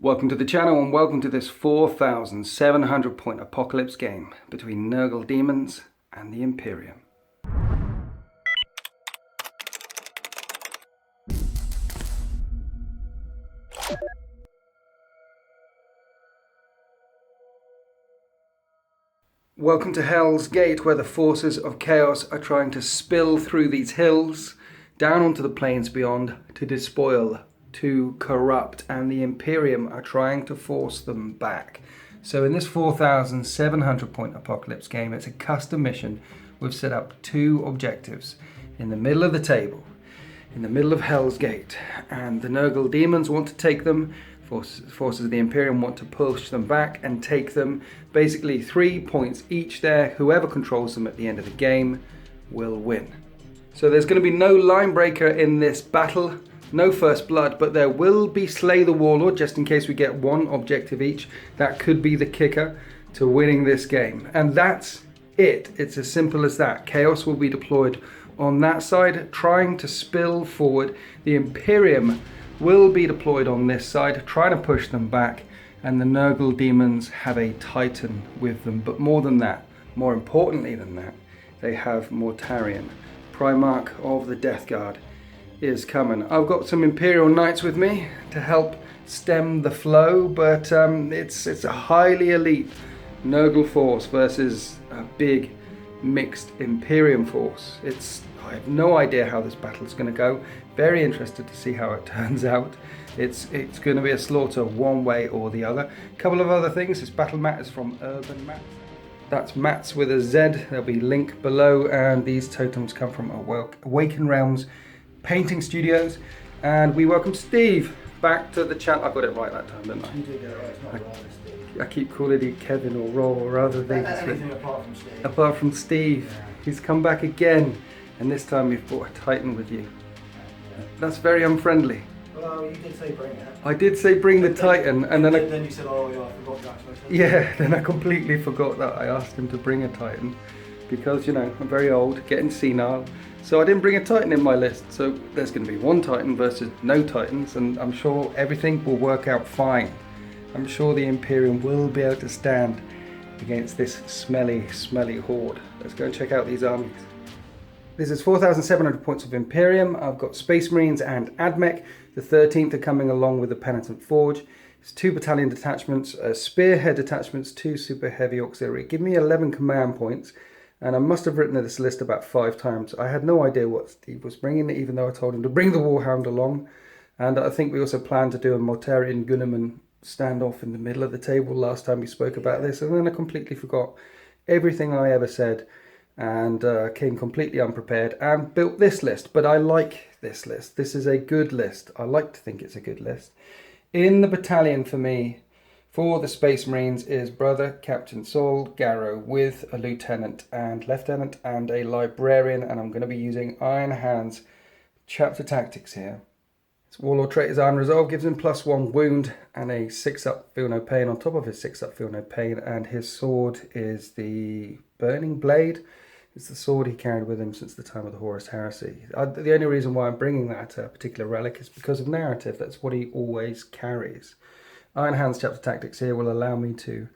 Welcome to the channel and welcome to this 4,700 point apocalypse game between Nergal Demons and the Imperium. Welcome to Hell's Gate, where the forces of chaos are trying to spill through these hills down onto the plains beyond to despoil, to corrupt, and the Imperium are trying to force them back. So in this 4,700 point apocalypse game, it's a custom mission. We've set up two objectives in the middle of the table, in the middle of Hell's Gate, and the Nergal Demons want to take them. Forces of the Imperium want to push them back and take them. Basically 3 points each there. Whoever controls them at the end of the game will win. So there's going to be no line breaker in this battle. No first blood, but there will be Slay the Warlord, just in case we get one objective each. That could be the kicker to winning this game. And that's it. It's as simple as that. Chaos will be deployed on that side, trying to spill forward. The Imperium will be deployed on this side, trying to push them back. And the Nergal Demons have a Titan with them. But more than that, more importantly than that, they have Mortarion, Primarch of the Death Guard, is coming. I've got some Imperial Knights with me to help stem the flow, but it's a highly elite Nergal force versus a big mixed Imperium force. I have no idea how this battle is going to go. Very interested to see how it turns out. It's going to be a slaughter one way or the other. A couple of other things. This battle mat is from Urban Mats. That's Mats with a Z. There'll be link below, and these totems come from Awaken Realms Painting Studios, and we welcome Steve back to the channel. I got it right that time, didn't I? You did get it right. It's not wrong, Steve. I keep calling you Kevin or Roll or other things. Anything apart from Steve. Apart from Steve, yeah. He's come back again, and this time you've brought a Titan with you. Yeah. That's very unfriendly. Well, you did say bring it. I did say bring the Titan, and then you said, oh yeah, I forgot that. Yeah, then I completely forgot that I asked him to bring a Titan, because you know I'm very old, getting senile. So I didn't bring a Titan in my list, so there's going to be one Titan versus no Titans, and I'm sure everything will work out fine. I'm sure the Imperium will be able to stand against this smelly horde. Let's go and check out these armies. This is 4,700 points of Imperium. I've got Space Marines and Admech. The 13th are coming along with the Penitent Forge. It's 2 battalion detachments, spearhead detachments, 2 super heavy auxiliary. Give me 11 command points. And I must have written this list about 5 times. I had no idea what Steve was bringing, even though I told him to bring the Warhound along. And I think we also planned to do a Mortarion Gunnerman standoff in the middle of the table last time we spoke about this. And then I completely forgot everything I ever said and came completely unprepared and built this list. But I like this list. This is a good list. I like to think it's a good list. In the battalion for me, for the Space Marines is Brother Captain Saul Garrow with a Lieutenant and Lieutenant and a Librarian, and I'm going to be using Iron Hands Chapter Tactics here. His Warlord trait is Iron Resolve, gives him +1 wound and a 6-up Feel No Pain on top of his 6-up Feel No Pain, and his sword is the Burning Blade. It's the sword he carried with him since the time of the Horus Heresy. The only reason why I'm bringing that particular relic is because of narrative. That's what he always carries. Iron Hands Chapter Tactics here will allow me to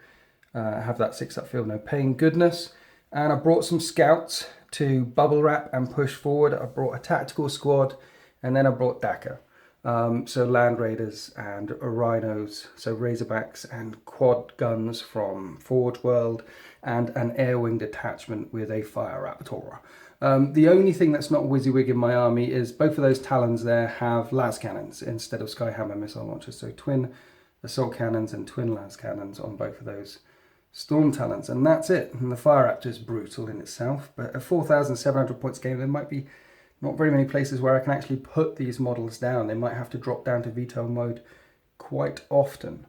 have that 6-up Feel No Pain goodness. And I brought some scouts to bubble wrap and push forward. I brought a tactical squad, and then I brought Dakar. So Land Raiders and Rhinos, so Razorbacks and quad guns from Forge World, and an air wing detachment with a Fire Raptor. The only thing that's not WYSIWYG in my army is both of those Talons there have las cannons instead of Skyhammer missile launchers, so twin assault cannons and twin las cannons on both of those Storm Talons, and that's it. And the Fire Raptor is brutal in itself, but a 4,700 points game, there might be not very many places where I can actually put these models down. They might have to drop down to veto mode quite often.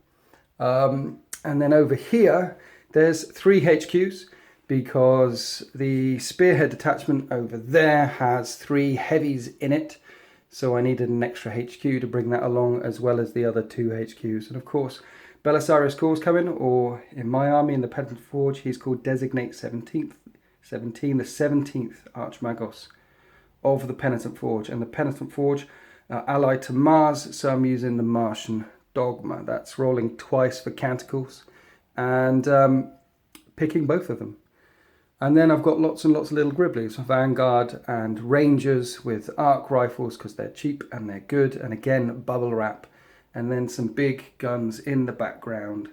And then over here, there's 3 HQs, because the Spearhead detachment over there has 3 heavies in it. So I needed an extra HQ to bring that along, as well as the other 2 HQs. And of course, Belisarius Caul's coming, or in my army, in the Penitent Forge, he's called Designate 17, the 17th Archmagos of the Penitent Forge. And the Penitent Forge are allied to Mars, so I'm using the Martian Dogma. That's rolling twice for Canticles and picking both of them. And then I've got lots and lots of little Gribblies, Vanguard and Rangers with arc rifles because they're cheap and they're good. And again, bubble wrap. And then some big guns in the background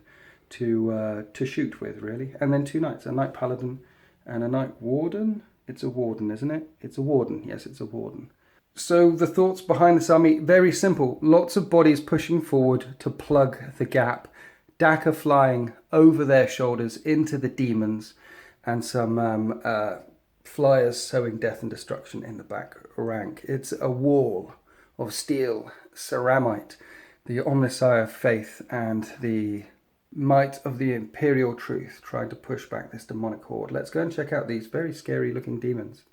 to shoot with, really. And then 2 knights, a Knight Paladin and a Knight Warden. It's a Warden, isn't it? It's a Warden. Yes, it's a Warden. So the thoughts behind this army, very simple. Lots of bodies pushing forward to plug the gap. Dagger flying over their shoulders into the demons. And some flyers sowing death and destruction in the back rank. It's a wall of steel, ceramite, the Omnissiah faith, and the might of the Imperial truth trying to push back this demonic horde. Let's go and check out these very scary looking demons.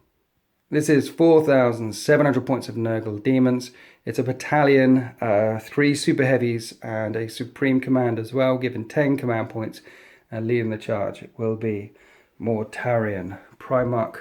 This is 4,700 points of Nergal Demons. It's a battalion, 3 super heavies, and a supreme command as well, given 10 command points, and leading the charge it will be Mortarion, Primarch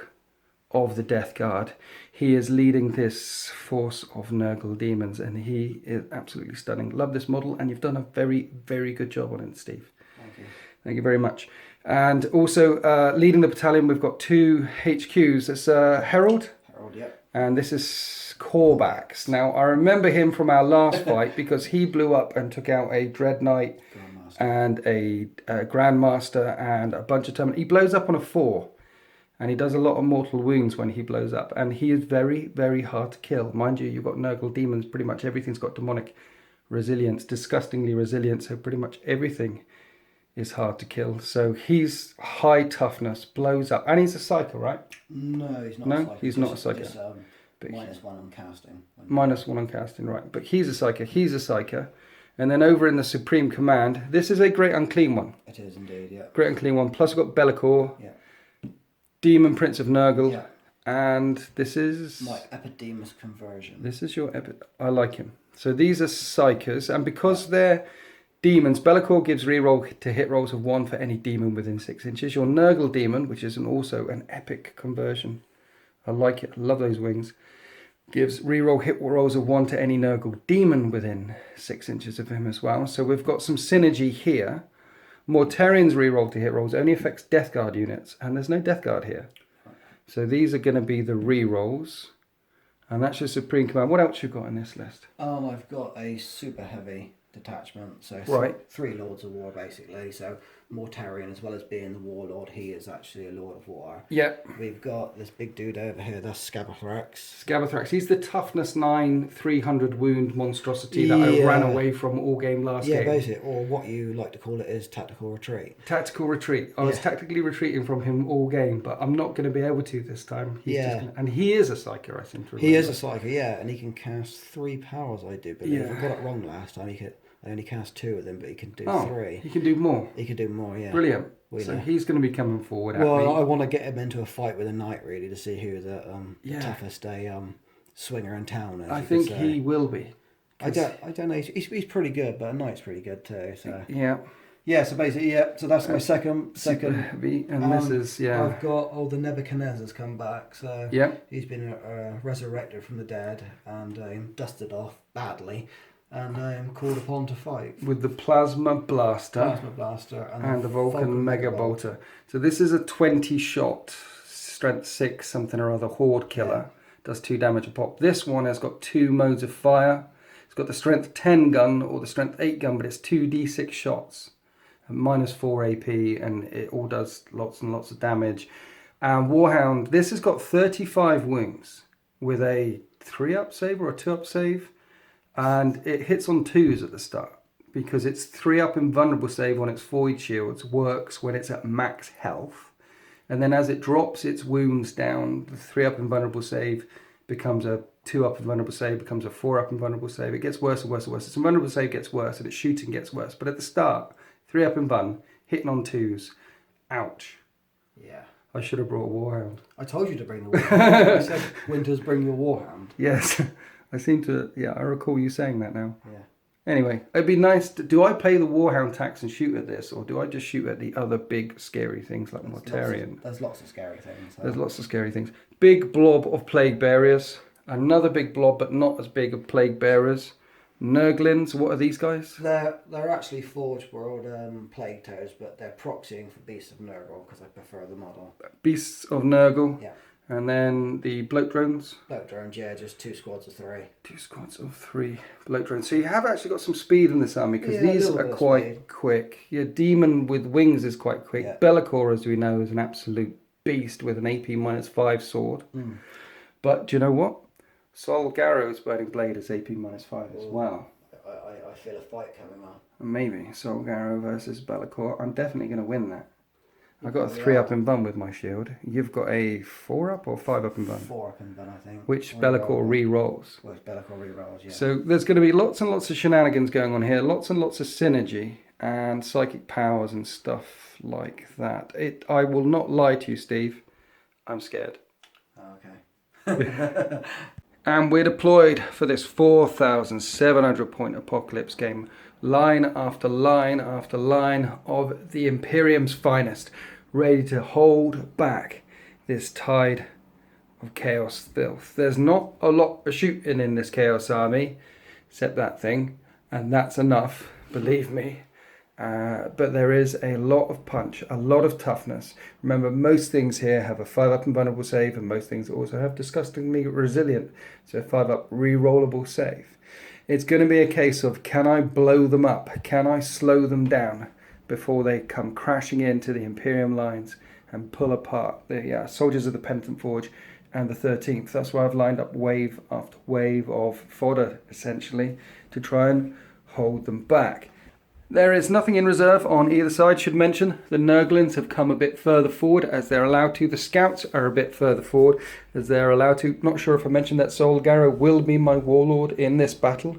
of the Death Guard. He is leading this force of Nergal Demons, and he is absolutely stunning. Love this model, and you've done a very, very good job on it, Steve. Thank you. Thank you very much. And also leading the battalion, we've got 2 HQs. It's Herald. Harold, yep. And this is Corvax. Now, I remember him from our last fight because he blew up and took out a Dread Knight and a Grandmaster and a bunch of Terminators. He blows up on a 4, and he does a lot of mortal wounds when he blows up, and he is very, very hard to kill. Mind you, you've got Nergal Demons, pretty much everything's got demonic resilience, disgustingly resilient, so pretty much everything is hard to kill. So he's high toughness, blows up, and he's a Psyker, right? No, he's not No, a Psyker. he's not a Psyker. Just, But -1 on casting. -1 on casting, right. But he's a Psyker, he's a Psyker. And then over in the Supreme Command, this is a Great Unclean one. It is indeed, yeah. Great Unclean one. Plus we've got Be'lakor, Yeah. Demon Prince of Nergal, Yeah. and this is... My Epidemus conversion. This is your I like him. So these are Psykers, and because they're demons, Be'lakor gives reroll to hit rolls of 1 for any demon within 6 inches. Your Nergal Demon, which is also an epic conversion. I like it. I love those wings. Gives reroll hit rolls of 1 to any Nergal Demon within 6 inches of him as well. So we've got some synergy here. Mortarion's reroll to hit rolls only affects Death Guard units, and there's no Death Guard here. So these are going to be the rerolls. And that's your Supreme Command. What else you got in this list? I've got a super heavy detachment, so Right. 3 Lords of War basically. So Mortarion, as well as being the Warlord, he is actually a Lord of War. Yeah. We've got this big dude over here, that's Scabathrax. Scabathrax. He's the toughness 9, 300 wound monstrosity that I ran away from all game last game. Yeah, basically, or what you like to call it is tactical retreat. Tactical retreat. I was tactically retreating from him all game, but I'm not going to be able to this time. And he is a Psyker, I seem to remember. He is a Psyker, yeah, and he can cast 3 powers, I do believe. Yeah. I got it wrong last time. I only cast 2 of them, but he can do 3. He can do more. He can do more, yeah. Brilliant. We So know. he's going to be coming forward at me. Well, I want to get him into a fight with a knight, really, to see who the toughest swinger in town is. I think he will be. I don't know. He's pretty good, but a knight's pretty good too. So Yeah. yeah. So basically, yeah. So that's my second. Heavy, and this is, I've got the Nebuchadnezzar's come back. So Yeah. he's been resurrected from the dead and dusted off badly, and called upon to fight. With the Plasma Blaster. Plasma Blaster And the Vulcan Mega Bolter. So this is a 20 shot, strength 6, something or other, horde killer. Does 2 damage a pop. This one has got 2 modes of fire. It's got the strength 10 gun or the strength 8 gun, but it's 2d6 shots. And -4 AP, and it all does lots and lots of damage. And Warhound, this has got 35 wounds with a 3-up save or a 2-up save. And it hits on 2s at the start because it's 3-up invulnerable save on its void shields, works when it's at max health. And then as it drops its wounds down, the 3-up invulnerable save becomes a 2-up invulnerable save, becomes a 4-up invulnerable save. It gets worse and worse and worse. Its invulnerable save gets worse and its shooting gets worse. But at the start, 3-up invuln, hitting on 2s, ouch. Yeah. I should have brought a Warhound. I told you to bring the Warhound. I said, Winters, bring your Warhound. Yes. I seem to, I recall you saying that now. Yeah. Anyway, it'd be nice to, do I pay the Warhound tax and shoot at this, or do I just shoot at the other big scary things like Mortarion? There's lots of scary things. There's lots of scary things. Big blob of Plague Bearers. Another big blob, but not as big of Plague Bearers. Nerglins, what are these guys? They're actually Forge World Plague Toads, but they're proxying for Beasts of Nergal because I prefer the model. Beasts of Nergal. Yeah. And then the bloat drones. Bloat drones, yeah, just 2 squads of 3. 2 squads of 3 bloat drones. So you have actually got some speed in this army because these are quite quick. Your demon with wings is quite quick. Yeah. Be'lakor, as we know, is an absolute beast with an AP -5 sword. But do you know what? Sol Garrow's Burning Blade is AP -5 as well. I feel a fight coming up. Maybe Sol Garrow versus Be'lakor. I'm definitely going to win that. I got a 3-up in Bun with my shield. You've got a 4-up or 5-up in Bun? 4-up in Bun, I think. Which Be'lakor re-rolls. Which Be'lakor re-rolls, yeah. So there's going to be lots and lots of shenanigans going on here. Lots and lots of synergy and psychic powers and stuff like that. I will not lie to you, Steve. I'm scared. Okay. And we're deployed for this 4,700 point apocalypse game. Line after line after line of the Imperium's finest, ready to hold back this tide of chaos filth. There's not a lot of shooting in this chaos army, except that thing, and that's enough, believe me. But there is a lot of punch, a lot of toughness. Remember, most things here have a 5-up invulnerable save, and most things also have disgustingly resilient, so a 5-up re-rollable save. It's going to be a case of, can I blow them up? Can I slow them down before they come crashing into the Imperium lines and pull apart the soldiers of the Penitent Forge and the 13th? That's why I've lined up wave after wave of fodder, essentially, to try and hold them back. There is nothing in reserve on either side. Should mention the Nerglins have come a bit further forward as they're allowed to. The Scouts are a bit further forward as they're allowed to. Not sure if I mentioned that Sol Garrow will be my warlord in this battle.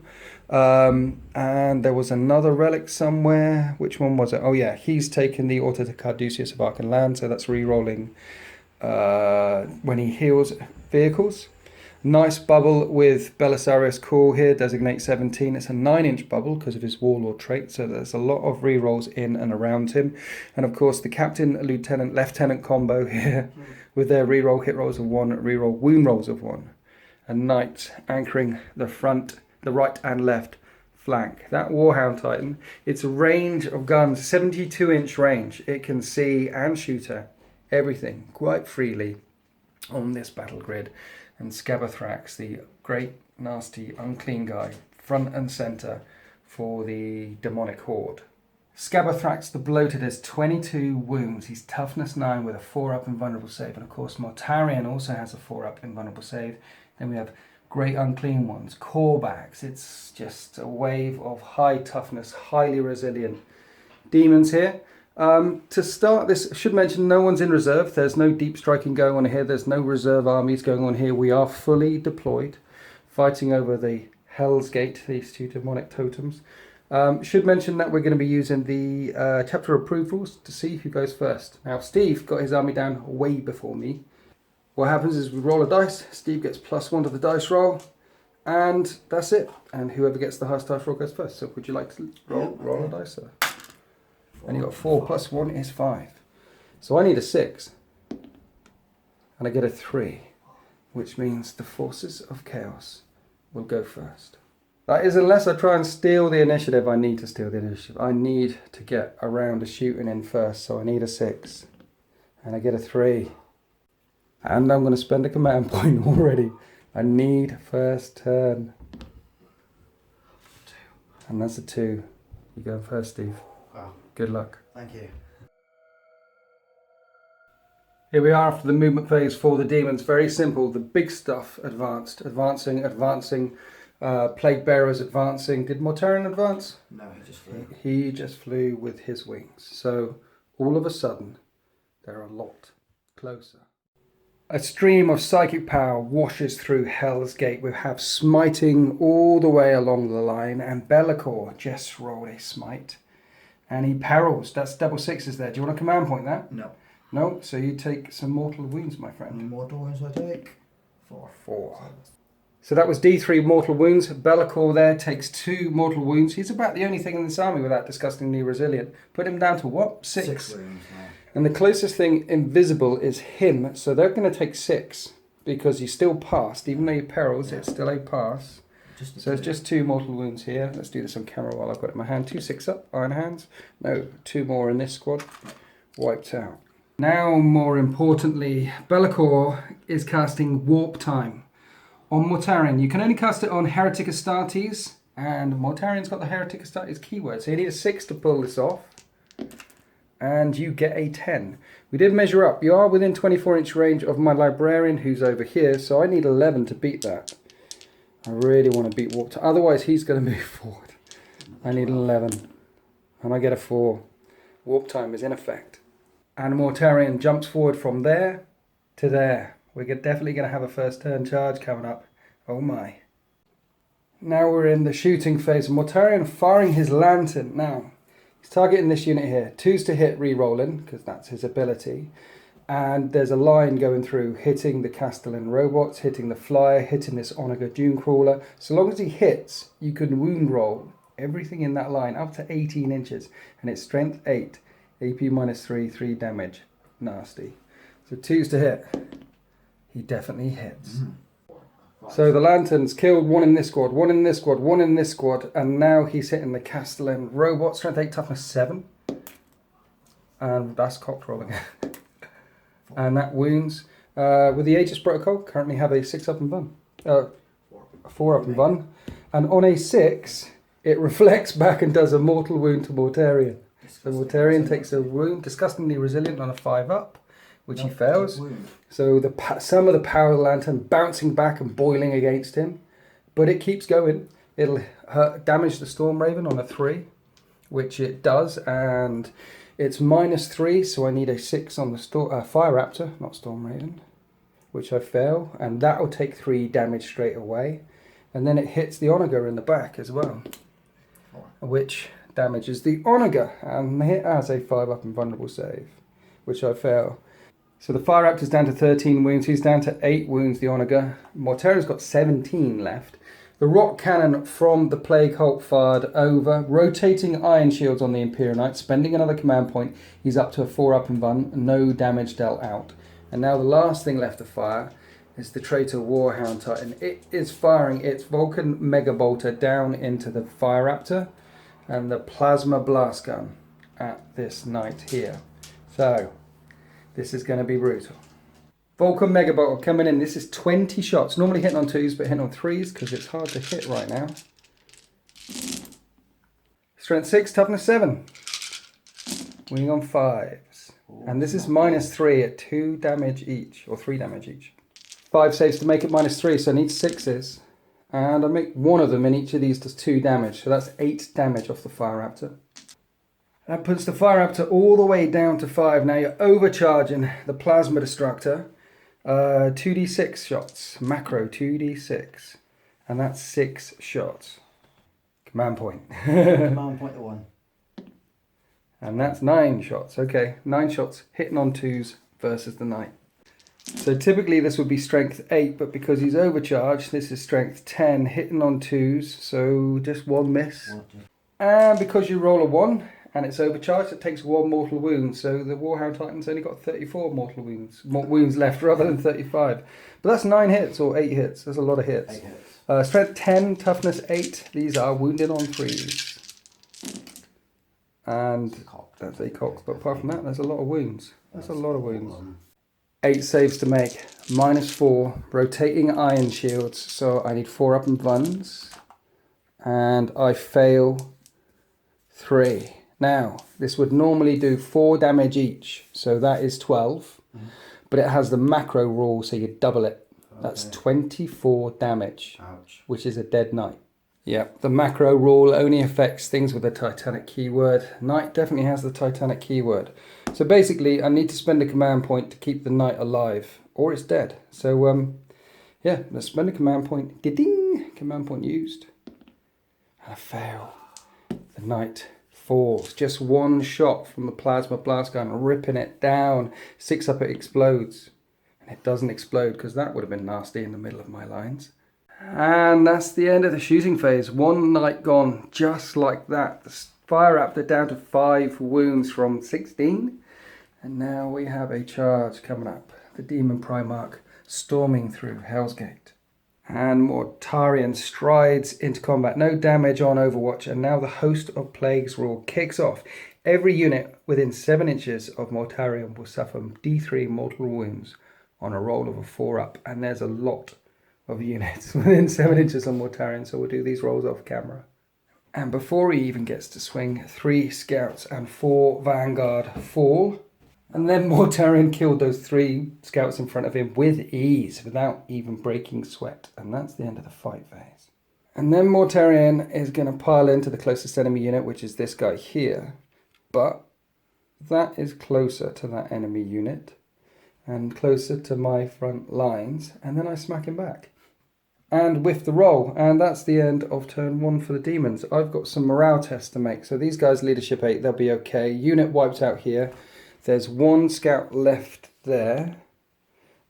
And there was another relic somewhere. Which one was it? Oh yeah, he's taken the Auto to Carduceus of Ark and Land, so that's re-rolling when he heals vehicles. Nice bubble with Belisarius Core here, designate 17. It's a 9-inch bubble because of his warlord trait, so there's a lot of rerolls in and around him. And of course the captain, lieutenant, lieutenant combo here with their reroll hit rolls of 1, reroll wound rolls of 1. And knights anchoring the front, the right and left flank. That Warhound Titan, its range of guns, 72-inch range. It can see and shoot everything quite freely on this battle grid. And Scabathrax, the great, nasty, unclean guy, front and centre for the demonic horde. Scabathrax the Bloated has 22 wounds. He's toughness 9 with a 4-up invulnerable save. And of course, Mortarion also has a 4-up invulnerable save. Then we have great unclean ones, Corebacks. It's just a wave of high toughness, highly resilient demons here. To start this, I should mention no one's in reserve. There's no deep striking going on here. There's no reserve armies going on here. We are fully deployed, fighting over the Hell's Gate, these 2 demonic totems. Should mention that we're going to be using the chapter approved rules to see who goes first. Now, Steve got his army down way before me. What happens is we roll a dice. Steve gets +1 to the dice roll, and that's it. And whoever gets the highest dice roll goes first. So would you like to roll a dice, sir? And you got 4 + 1 is 5. So I need a 6. And I get a 3. Which means the forces of chaos will go first. That is, unless I try and steal the initiative, I need to steal the initiative. I need to get around to shooting in first. So I need a 6. And I get a 3. And I'm going to spend a command point already. I need first turn. 2. And that's a 2. You go first, Steve. Wow. Good luck. Thank you. Here we are after the movement phase for the demons. Very simple. The big stuff advanced. Advancing. Plague Bearers advancing. Did Mortarion advance? No, he just flew. He just flew with his wings. So all of a sudden, they're a lot closer. A stream of psychic power washes through Hell's Gate. We have smiting all the way along the line, and Be'lakor just rolled a smite. And he perils. That's double 6s there. Do you want to command point that? No. No? So you take some mortal wounds, my friend. Mortal wounds I take? 4. So that was D3 mortal wounds. Be'lakor there takes 2 mortal wounds. He's about the only thing in this army with that disgustingly resilient. Put him down to what? 6. 6 wounds now. And the closest thing invisible is him. So they're going to take 6 because he still passed. Even though he perils, it's still a pass. So it's just 2 mortal wounds here. Let's do this on camera while I've got it in my hand. 2 6-up, iron hands. No, 2 more in this squad. Wiped out. Now, more importantly, Be'lakor is casting Warp Time on Mortarion. You can only cast it on Heretic Astartes, and Mortarion's got the Heretic Astartes keyword. So you need a 6 to pull this off, and you get a 10. We did measure up. You are within 24-inch range of my Librarian, who's over here, so I need 11 to beat that. I really want to beat Warp Time. Otherwise, he's going to move forward. I need 11. And I get a 4. Warp Time is in effect. And Mortarion jumps forward from there to there. We're definitely going to have a first turn charge coming up. Oh my. Now we're in the shooting phase. Mortarion firing his lantern. Now, he's targeting this unit here. 2s to hit re-rolling, because that's his ability. And there's a line going through, hitting the Castellan robots, hitting the flyer, hitting this Onager Dune Crawler. So long as he hits, you can wound roll everything in that line up to 18 inches. And it's strength 8, AP -3, 3 damage. Nasty. So 2s to hit. He definitely hits. So the Lantern's killed 1 in this squad, 1 in this squad, 1 in this squad. And now he's hitting the Castellan robot, strength 8, toughness 7. And that's cocked rolling. And that wounds. With the Aegis Protocol, currently have a 6-up and Bun. 4-up and Bun. And on a 6, it reflects back and does a mortal wound to Mortarion. So Mortarion takes a wound, disgustingly resilient on a 5-up, which he fails. So some of the power of the Lantern bouncing back and boiling against him. But it keeps going. It'll damage the Storm Raven on a 3, which it does. And it's -3, so I need a 6 on the Fire Raptor, not Storm Raven, which I fail, and that will take 3 damage straight away. And then it hits the Onager in the back as well, which damages the Onager, and it has a 5-up invulnerable save, which I fail. So the Fire Raptor's down to 13 wounds, he's down to 8 wounds, the Onager. Mortarion's got 17 left. The rock cannon from the Plague Hulk fired over, rotating iron shields on the Imperial Knight, spending another command point. He's up to a 4-up and Bun, no damage dealt out. And now the last thing left to fire is the Traitor Warhound Titan. It is firing its Vulcan Mega Bolter down into the Fire Raptor and the Plasma Blast Gun at this Knight here. So, this is going to be brutal. Vulcan Mega Bolter coming in. This is 20 shots. Normally hitting on 2s, but hitting on 3s because it's hard to hit right now. Strength 6, toughness 7. Winning on 5s. And this is -3 at 2 damage each, or 3 damage each. 5 saves to make it -3, so I need 6s. And I make 1 of them, and each of these does 2 damage. So that's 8 damage off the Fire Raptor. That puts the Fire Raptor all the way down to 5. Now you're overcharging the Plasma Destructor. 2d6 shots, macro 2d6, and that's 6 shots. Command point. Command point to 1. And that's 9 shots. Okay, 9 shots hitting on 2s versus the Knight. So typically this would be strength 8, but because he's overcharged, this is strength 10, hitting on 2s, so just 1 miss. And because you roll a 1, and it's overcharged, it takes 1 mortal wound. So the Warhound Titan's only got 34 mortal wounds left rather than 35. But that's 9 hits or 8 hits. That's a lot of hits. 8 hits. Strength 10, toughness 8. These are wounded on 3s. And that's a cock. But apart from that, there's a lot of wounds. That's a lot of wounds. 8 saves to make. -4. Rotating iron shields. So I need 4-up and Buns. And I fail 3. Now, this would normally do 4 damage each, so that is 12. But it has the macro rule, so you double it. Okay. That's 24 damage, ouch, which is a dead Knight. Yeah, the macro rule only affects things with the Titanic keyword. Knight definitely has the Titanic keyword. So basically, I need to spend a command point to keep the Knight alive, or it's dead. So, yeah, let's spend a command point. Ding! Command point used. And I fail. The Knight falls. Just 1 shot from the Plasma Blast Gun, ripping it down. 6-up, it explodes. And it doesn't explode because that would have been nasty in the middle of my lines. And that's the end of the shooting phase. 1 Knight gone, just like that. The Fire Raptor down to 5 wounds from 16. And now we have a charge coming up. The Demon Primarch storming through Hell's Gate. And Mortarion strides into combat. No damage on Overwatch. And now the Host of Plagues rule kicks off. Every unit within 7 inches of Mortarion will suffer D3 mortal wounds on a roll of a 4-up. And there's a lot of units within 7 inches of Mortarion. So we'll do these rolls off camera. And before he even gets to swing, 3 scouts and 4 vanguard fall. And then Mortarion killed those 3 scouts in front of him with ease, without even breaking sweat. And that's the end of the fight phase. And then Mortarion is going to pile into the closest enemy unit, which is this guy here. But that is closer to that enemy unit and closer to my front lines. And then I smack him back. And whiff the roll. And that's the end of turn 1 for the Demons. I've got some morale tests to make. So these guys, leadership 8, they'll be okay. Unit wiped out here. There's 1 scout left there,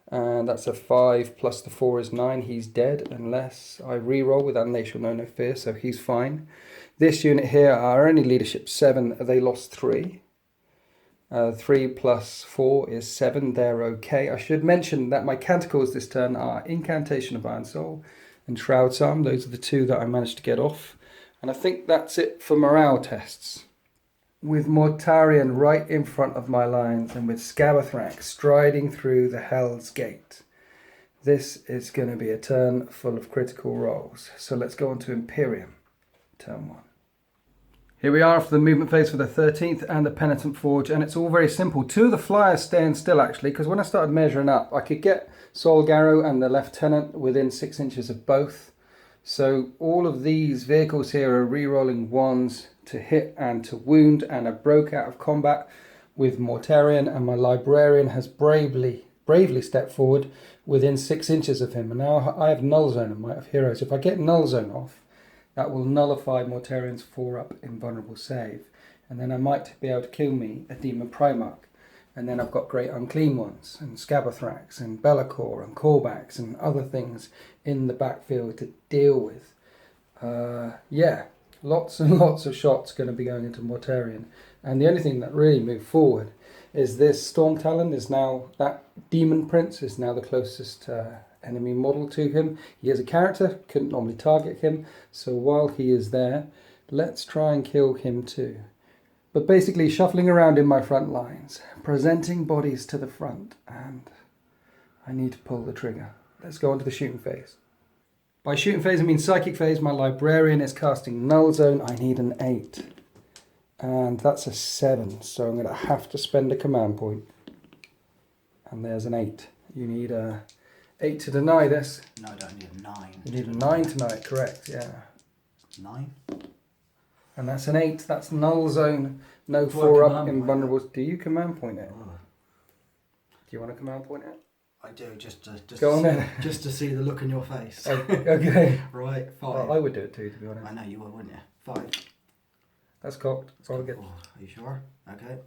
and that's a 5 plus the 4 is 9. He's dead unless I re-roll with And They Shall Know No Fear, so he's fine. This unit here are only leadership 7. They lost 3. 3 plus 4 is 7. They're okay. I should mention that my canticles this turn are Incantation of Iron Soul and Shroud's Arm. Those are the 2 that I managed to get off. And I think that's it for morale tests. With Mortarion right in front of my lines and with Scabathrax striding through the Hell's Gate. This is going to be a turn full of critical rolls. So let's go on to Imperium, turn 1. Here we are after the movement phase for the 13th and the Penitent Forge, and it's all very simple. 2 of the flyers staying still actually, because when I started measuring up, I could get Solgaro and the Lieutenant within 6 inches of both. So all of these vehicles here are re-rolling 1s to hit and to wound, and I broke out of combat with Mortarion, and my Librarian has bravely stepped forward within 6 inches of him. And now I have Null Zone and Might of Heroes. If I get Null Zone off, that will nullify Mortarion's 4-up invulnerable save. And then I might be able to kill me a Demon Primarch. And then I've got great unclean ones, and Scabathrax, and Bellacore, and Callbacks, and other things in the backfield to deal with. Yeah, lots and lots of shots going to be going into Mortarion. And the only thing that really moved forward is this Storm Talon is now, that Demon Prince is now the closest enemy model to him. He is a character, couldn't normally target him, so while he is there, let's try and kill him too. But basically shuffling around in my front lines, presenting bodies to the front, and I need to pull the trigger. Let's go on to the shooting phase. By shooting phase I mean psychic phase. My Librarian is casting Null Zone. I need an 8. And that's a 7, so I'm going to have to spend a command point. And there's an 8. You need a 8 to deny this. No, I don't need a 9. You need a 9 to deny it, correct, yeah. 9? And that's an 8. That's Null Zone. No Do I 4-up command invulnerable. point Do you command point it? Oh, Do you want to command point it? I do, just Go on then. Just to see the look in your face. Okay. Right, 5. Well, I would do it too, to be honest. I know you would, wouldn't you? 5. That's cocked. Roll again. Oh, are you sure? Okay.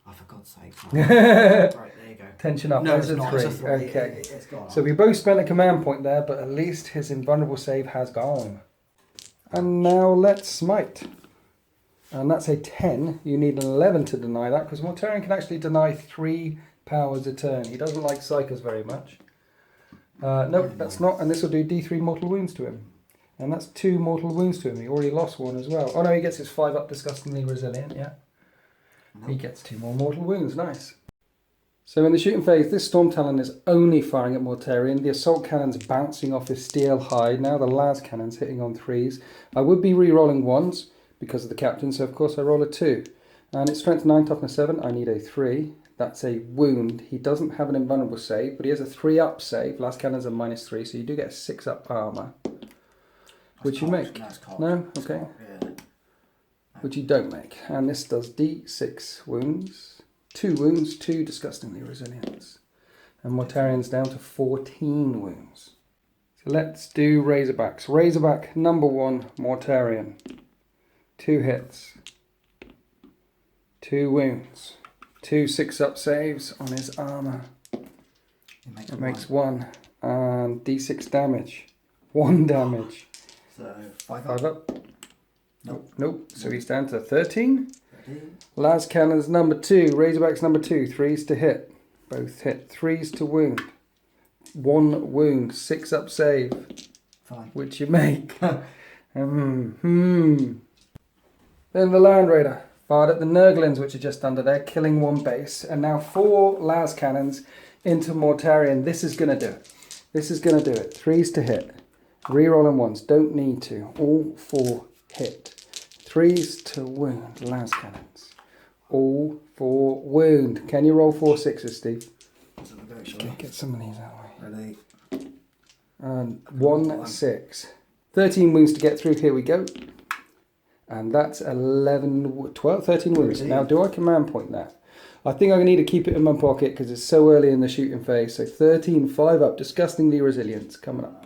Oh, for God's sake. Right, Right, there you go. Tension up. No, There's it's a not. 3. It's a 3. Okay. It's gone. So we both spent a command point there, but at least his invulnerable save has gone. And now let's smite. And that's a 10. You need an 11 to deny that, because Mortarion can actually deny 3 powers a turn. He doesn't like Psychers very much. Nope, that's not. And this will do D3 mortal wounds to him. And that's 2 mortal wounds to him. He already lost 1 as well. Oh no, he gets his 5-up disgustingly resilient, yeah. He gets 2 more mortal wounds, nice. So in the shooting phase, this Storm Talon is only firing at Mortarion. The assault cannon's bouncing off his steel hide. Now the las cannon's hitting on 3s. I would be re-rolling 1s because of the captain, so of course I roll a 2. And it's strength 9, toughness 7. I need a 3. That's a wound. He doesn't have an invulnerable save, but he has a 3-up save. Las cannon's a -3, so you do get a 6-up armour. Which you make. No? Okay. Yeah. Which you don't make. And this does D6 wounds. 2 wounds, 2 disgustingly resilience. And Mortarion's down to 14 wounds. So let's do Razorbacks. Razorback number 1, Mortarion. 2 hits. 2 wounds. 2 6-up saves on his armour. It makes 1. And D6 damage. 1 damage. So 5 5 up. Nope. Nope. So he's down to 13. 13. Las Cannon's number 2. Razorbacks number 2. 3s to hit. Both hit. 3s to wound. 1 wound, 6 up save, Fine. which you make. Then the Land Raider fired at the Nergalins, which are just under there, killing 1 base, and now 4 las cannons into Mortarion. This is going to do it. This is going to do it. 3s to hit. Rerolling 1s. Don't need to. All 4 hit. 3s to wound. Las cannons. All 4 wound. Can you roll 4 6s, Steve? Okay, get some of these out of the way. Ready? And 1 6. 13 wounds to get through. Here we go. And that's 11, 12, 13 wounds. Now, do I command point that? I think I'm going to need to keep it in my pocket because it's so early in the shooting phase. So 13, 5 up. Disgustingly resilient coming up.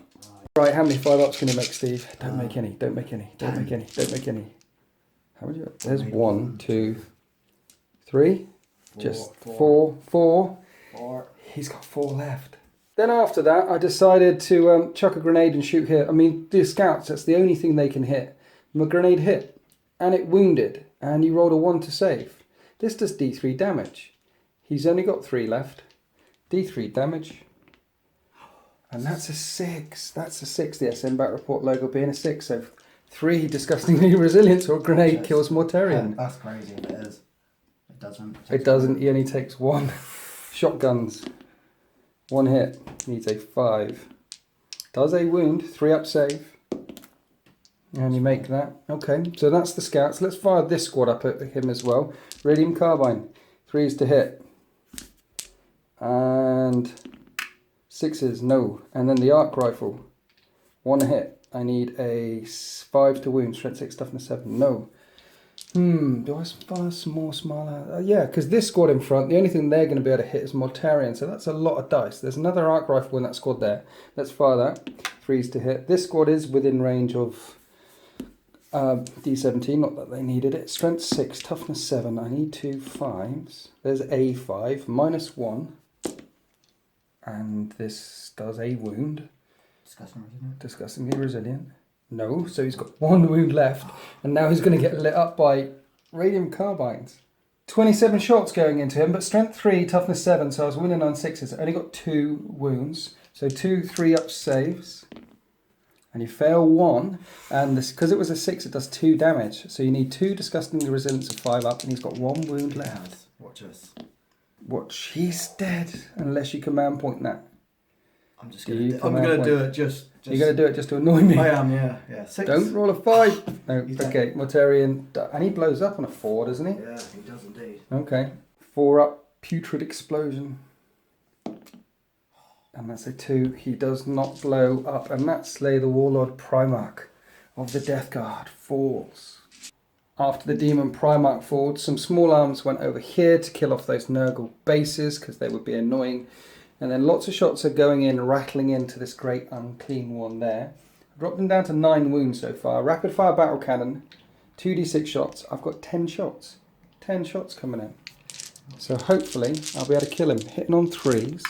Right, how many 5 ups can you make, Steve? Don't make any. Don't make any. Don't make any. Don't make any. How many? There's 1, 2, 3. Just 4. 4. He's got 4 left. Then after that, I decided to chuck a grenade and shoot here. I mean, the scouts, that's the only thing they can hit. My grenade hit, and it wounded, and you rolled a 1 to save. This does D3 damage. He's only got 3 left. D3 damage. And that's a 6. That's a 6, the SM Bat Report logo being a 6. So 3 disgustingly resilient, or a grenade kills Mortarion. That's crazy if it is. It doesn't. It doesn't. He only takes 1. Shotguns. 1 hit. Needs a 5. Does a wound. 3 up save. And you make that. Okay, so that's the scouts. Let's fire this squad up at him as well. Radium carbine. 3s to hit. And 6s, no. And then the arc rifle. 1 hit. I need a 5 to wound. Strength 6, toughness 7. No. Do I fire some more smaller? Yeah, because this squad in front, the only thing they're going to be able to hit is Mortarion. So that's a lot of dice. There's another arc rifle in that squad there. Let's fire that. 3s to hit. This squad is within range of D17, not that they needed it. Strength 6, toughness 7. I need 2 5s. There's a 5, minus 1. And this does a wound. Disgustingly resilient. No, so he's got 1 wound left. And now he's going to get lit up by radium carbines. 27 shots going into him, but strength 3, toughness 7. So I was winning on 6s. I only got 2 wounds. So 2 3 up saves. And you fail 1, and this, because it was a 6, it does 2 damage. So you need 2 disgustingly resilience of 5 up, and he's got 1 wound left. Watch us. Watch, he's dead, unless you command point that. I'm just gonna do it just. You're gonna do it just to annoy me. I am, yeah. 6. Don't roll a 5. No, okay. Mortarion, and he blows up on a 4, doesn't he? Yeah, he does indeed. Okay, 4 up, putrid explosion. And that's a 2. He does not blow up. And that Slay the Warlord Primarch of the Death Guard falls. After the Demon Primarch falls, some small arms went over here to kill off those Nergal bases because they would be annoying. And then lots of shots are going in, rattling into this great unclean one there. I dropped him down to 9 wounds so far. Rapid fire battle cannon, 2d6 shots. I've got 10 shots. 10 shots coming in. So hopefully I'll be able to kill him. Hitting on 3s.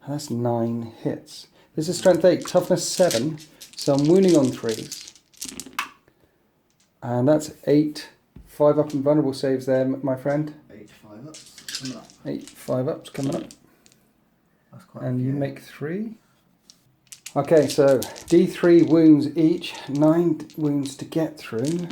And that's 9 hits. This is strength 8, toughness 7. So I'm wounding on 3s. And that's 8 5 up and vulnerable saves there, my friend. 8 5 ups coming up. 8 5 ups coming up. That's quite And you make 3. Okay, so D3 wounds each. 9 wounds to get through.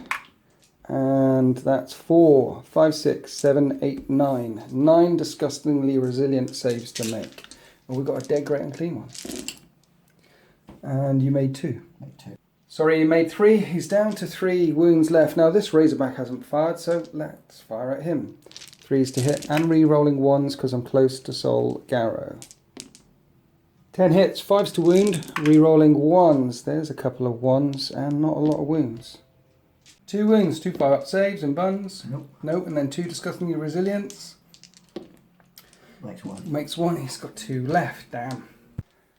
And that's 4, 5, 6, 7, 8, 9. 9 disgustingly resilient saves to make. Well, we've got a dead, great and clean one. And you made 2. Made 2. Sorry, you made 3. He's down to 3 wounds left. Now this Razorback hasn't fired, so let's fire at him. 3s to hit and re-rolling 1s because I'm close to Sol Garrow. 10 hits, 5s to wound, re-rolling 1s. There's a couple of 1s and not a lot of wounds. 2 wounds, 2 5 up saves and buns. Nope, and then 2 disgustingly resilience. Makes 1. Makes 1, he's got 2 left, damn.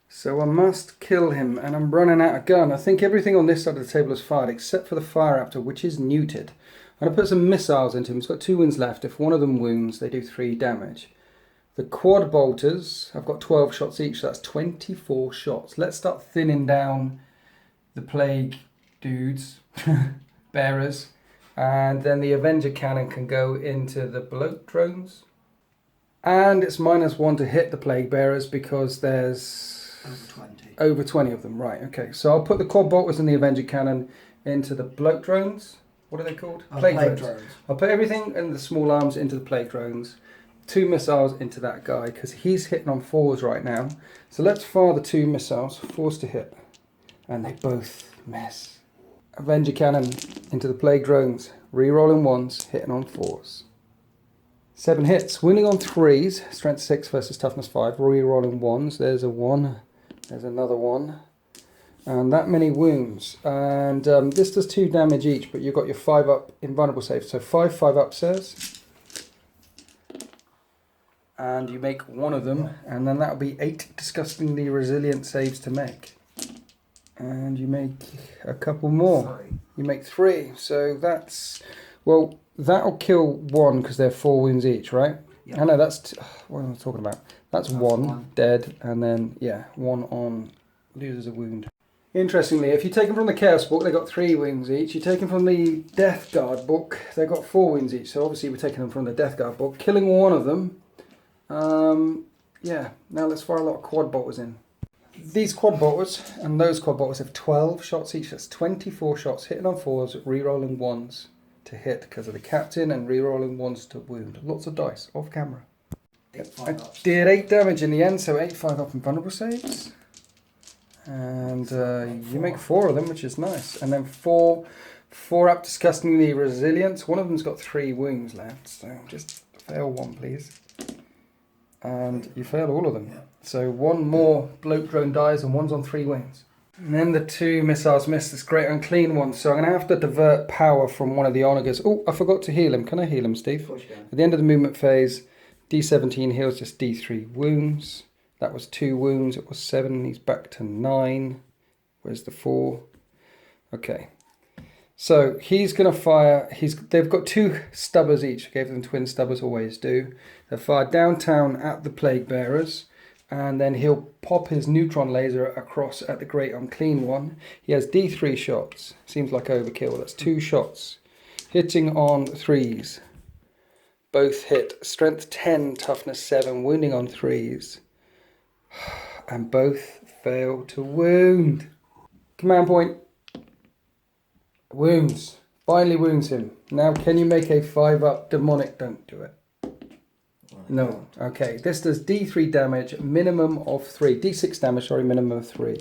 So I must kill him, and I'm running out of gun. I think everything on this side of the table is fired, except for the Fire Raptor, which is neutered. I'm going to put some missiles into him. He's got 2 wounds left. If one of them wounds, they do 3 damage. The quad bolters, I've got 12 shots each, so that's 24 shots. Let's start thinning down the plague dudes, bearers, and then the Avenger cannon can go into the bloat drones. And it's -1 to hit the plague bearers because there's over 20 of them. Right, okay. So I'll put the quad bolters and the Avenger cannon into the bloke drones. What are they called? Plague drones. I'll put everything in the small arms into the plague drones. 2 missiles into that guy because he's hitting on 4s right now. So let's fire the 2 missiles, 4s to hit. And they both miss. Avenger cannon into the plague drones, re-rolling 1s, hitting on 4s. 7 hits, wounding on 3s, strength 6 versus toughness 5, re-rolling 1s. There's a 1, there's another 1. And that many wounds. And this does 2 damage each, but you've got your 5 up invulnerable save. So 5 up says. And you make 1 of them, and then that'll be 8 disgustingly resilient saves to make. And you make a couple more. 3. You make 3. So that's, well, that'll kill 1 because they're 4 wounds each, right? Yeah. I know that's, what am I talking about? That's 1 dead, and then, yeah, 1 on, loses a wound. Interestingly, if you take them from the Chaos book, they got 3 wounds each. You take them from the Death Guard book, they got 4 wounds each. So obviously we're taking them from the Death Guard book, killing 1 of them. Yeah, now let's fire a lot of quad bolters in. These quad bolters and those quad bolters have 12 shots each. That's 24 shots, hitting on 4s, re-rolling 1s to hit because of the captain, and re-rolling 1s to wound. Lots of dice, off camera. I did 8 damage in the end, so 8 5 up and vulnerable saves. And you make 4 of them, which is nice. And then 4 up disgustingly resilience. One of them's got 3 wounds left, so just fail 1, please. And you fail all of them. Yeah. So 1 more bloke drone dies and 1's on 3 wings. And then the 2 missiles miss this great unclean one. So I'm going to have to divert power from one of the onagers. Oh, I forgot to heal him. Can I heal him, Steve? Of course you can. At the end of the movement phase, D17 heals just D3 wounds. That was 2 wounds. It was 7. He's back to 9. Where's the 4? Okay. So he's going to fire. They've got 2 stubbers each. I gave them twin stubbers, always do. They fire downtown at the plague bearers, and then he'll pop his neutron laser across at the great unclean one. He has D3 shots. Seems like overkill. That's 2 shots, hitting on 3s. Both hit. Strength 10, toughness 7, wounding on 3s, and both fail to wound. Command point. Wounds. Finally wounds him. Now can you make a 5 up demonic? Don't do it. No. Okay. This does D3 damage, minimum of 3. D6 damage, sorry, minimum of 3.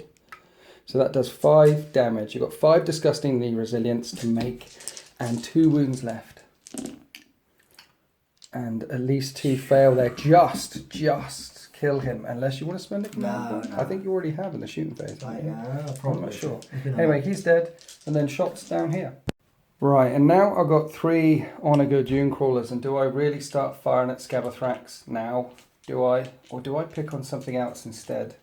So that does 5 damage. You've got 5 disgustingly resilience to make and 2 wounds left. And at least 2 fail there. Just kill him. Unless you want to spend it. No. I think you already have in the shooting phase. Probably. I'm not sure. Anyway, he's dead. And then shots down here. Right, and now I've got 3 Onager Dune Crawlers, and do I really start firing at Scabathrax now? Do I? Or do I pick on something else instead?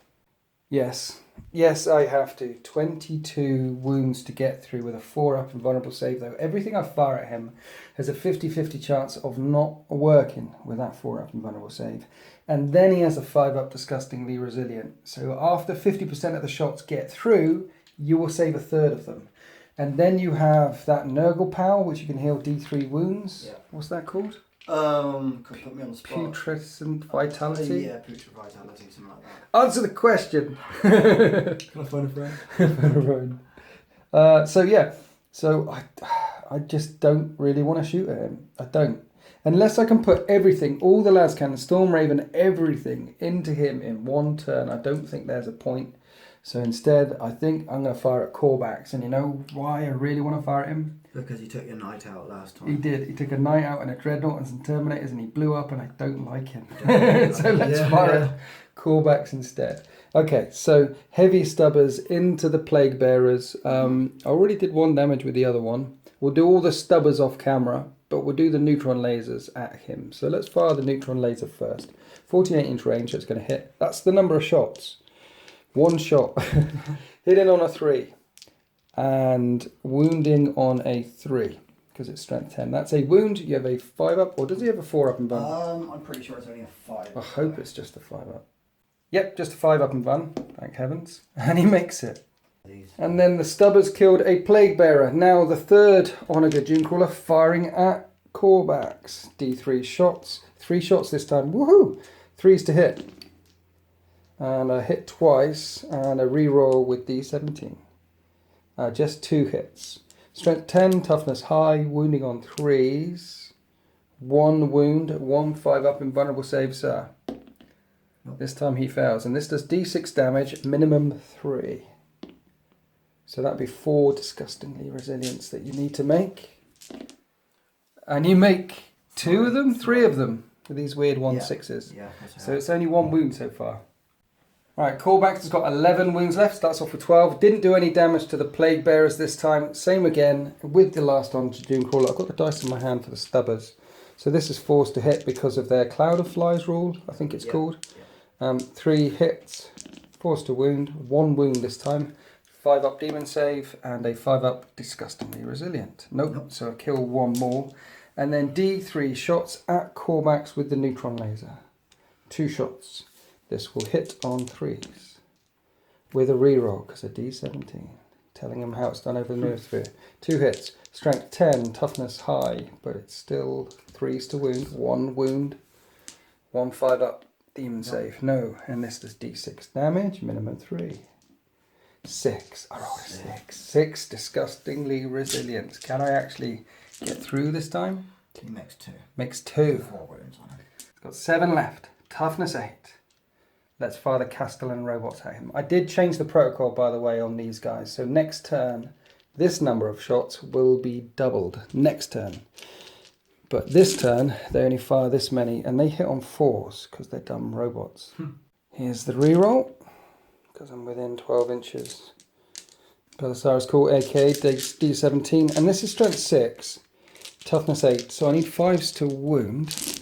Yes. Yes, I have to. 22 wounds to get through with a 4 up and vulnerable save, though. Everything I fire at him has a 50-50 chance of not working with that 4 up and vulnerable save. And then he has a 5 up disgustingly resilient. So after 50% of the shots get through, you will save a third of them. And then you have that Nergal Power, which you can heal D3 wounds. Yeah. What's that called? Could put me on the spot. Putrescent Vitality? Yeah, Putrescent Vitality, something like that. Answer the question. Can I find a friend? So I just don't really want to shoot at him. I don't. Unless I can put everything, all the las cannon, Storm Raven, everything into him in 1 turn, I don't think there's a point. So instead, I think I'm going to fire at Corvax. And you know why I really want to fire at him? Because he took your night out last time. He did. He took a night out and a Dreadnought and some Terminators, and he blew up, and I don't like him. So let's fire at Corvax instead. Okay, so heavy stubbers into the Plague Bearers. I already did 1 damage with the other one. We'll do all the stubbers off camera, but we'll do the neutron lasers at him. So let's fire the neutron laser first. 48-inch range, so it's going to hit. That's the number of shots. 1 shot, hitting on a 3, and wounding on a 3, because it's strength 10. That's a wound. You have a 5 up, or does he have a 4 up and bun? I'm pretty sure it's only a 5. I hope it's just a 5 up. Yep, just a 5 up and bun, thank heavens. And he makes it. And then the stubbers killed a plague bearer. Now the 3rd Onager Dune Crawler firing at callbacks, D3 shots, 3 shots this time, woohoo! 3s to hit. And I hit twice, and a reroll with D17. Just 2 hits. Strength 10, toughness high, wounding on 3s. 1 wound, 1 5 up invulnerable save, sir. This time he fails, and this does D6 damage, minimum 3. So that'd be 4 disgustingly resilience that you need to make. And you make 2 of them, 3 of them, with these weird 1/6s. Yeah, so it's only 1 wound so far. Alright, Callbacks has got 11 wounds left, starts off with 12. Didn't do any damage to the Plague Bearers this time. Same again with the last one, Doomcrawler. I've got the dice in my hand for the Stubbers. So this is forced to hit because of their Cloud of Flies rule, I think it's called. 3 hits, forced to wound, 1 wound this time. 5 up demon save, and a 5 up disgustingly resilient. Nope, so I kill 1 more. And then D3 shots at Callbacks with the neutron laser. 2 shots. This will hit on 3s with a reroll because of D17, telling him how it's done over the noosphere. 2 hits, strength 10, toughness high, but it's still 3s to wound, 1 wound, 1 5 up, demon save, no, and this does D6 damage, minimum 3. 6, I rolled a 6. 6 disgustingly resilient. Can I actually get through this time? He makes 2. Makes 2. 4 wounds on him. Got 7 left, toughness 8. Let's fire the Castellan robots at him. I did change the protocol, by the way, on these guys. So next turn, this number of shots will be doubled. Next turn. But this turn, they only fire this many, and they hit on 4s, because they're dumb robots. Here's the reroll, because I'm within 12 inches. Belisarius Call, aka D17, and this is strength 6, toughness 8, so I need 5s to wound.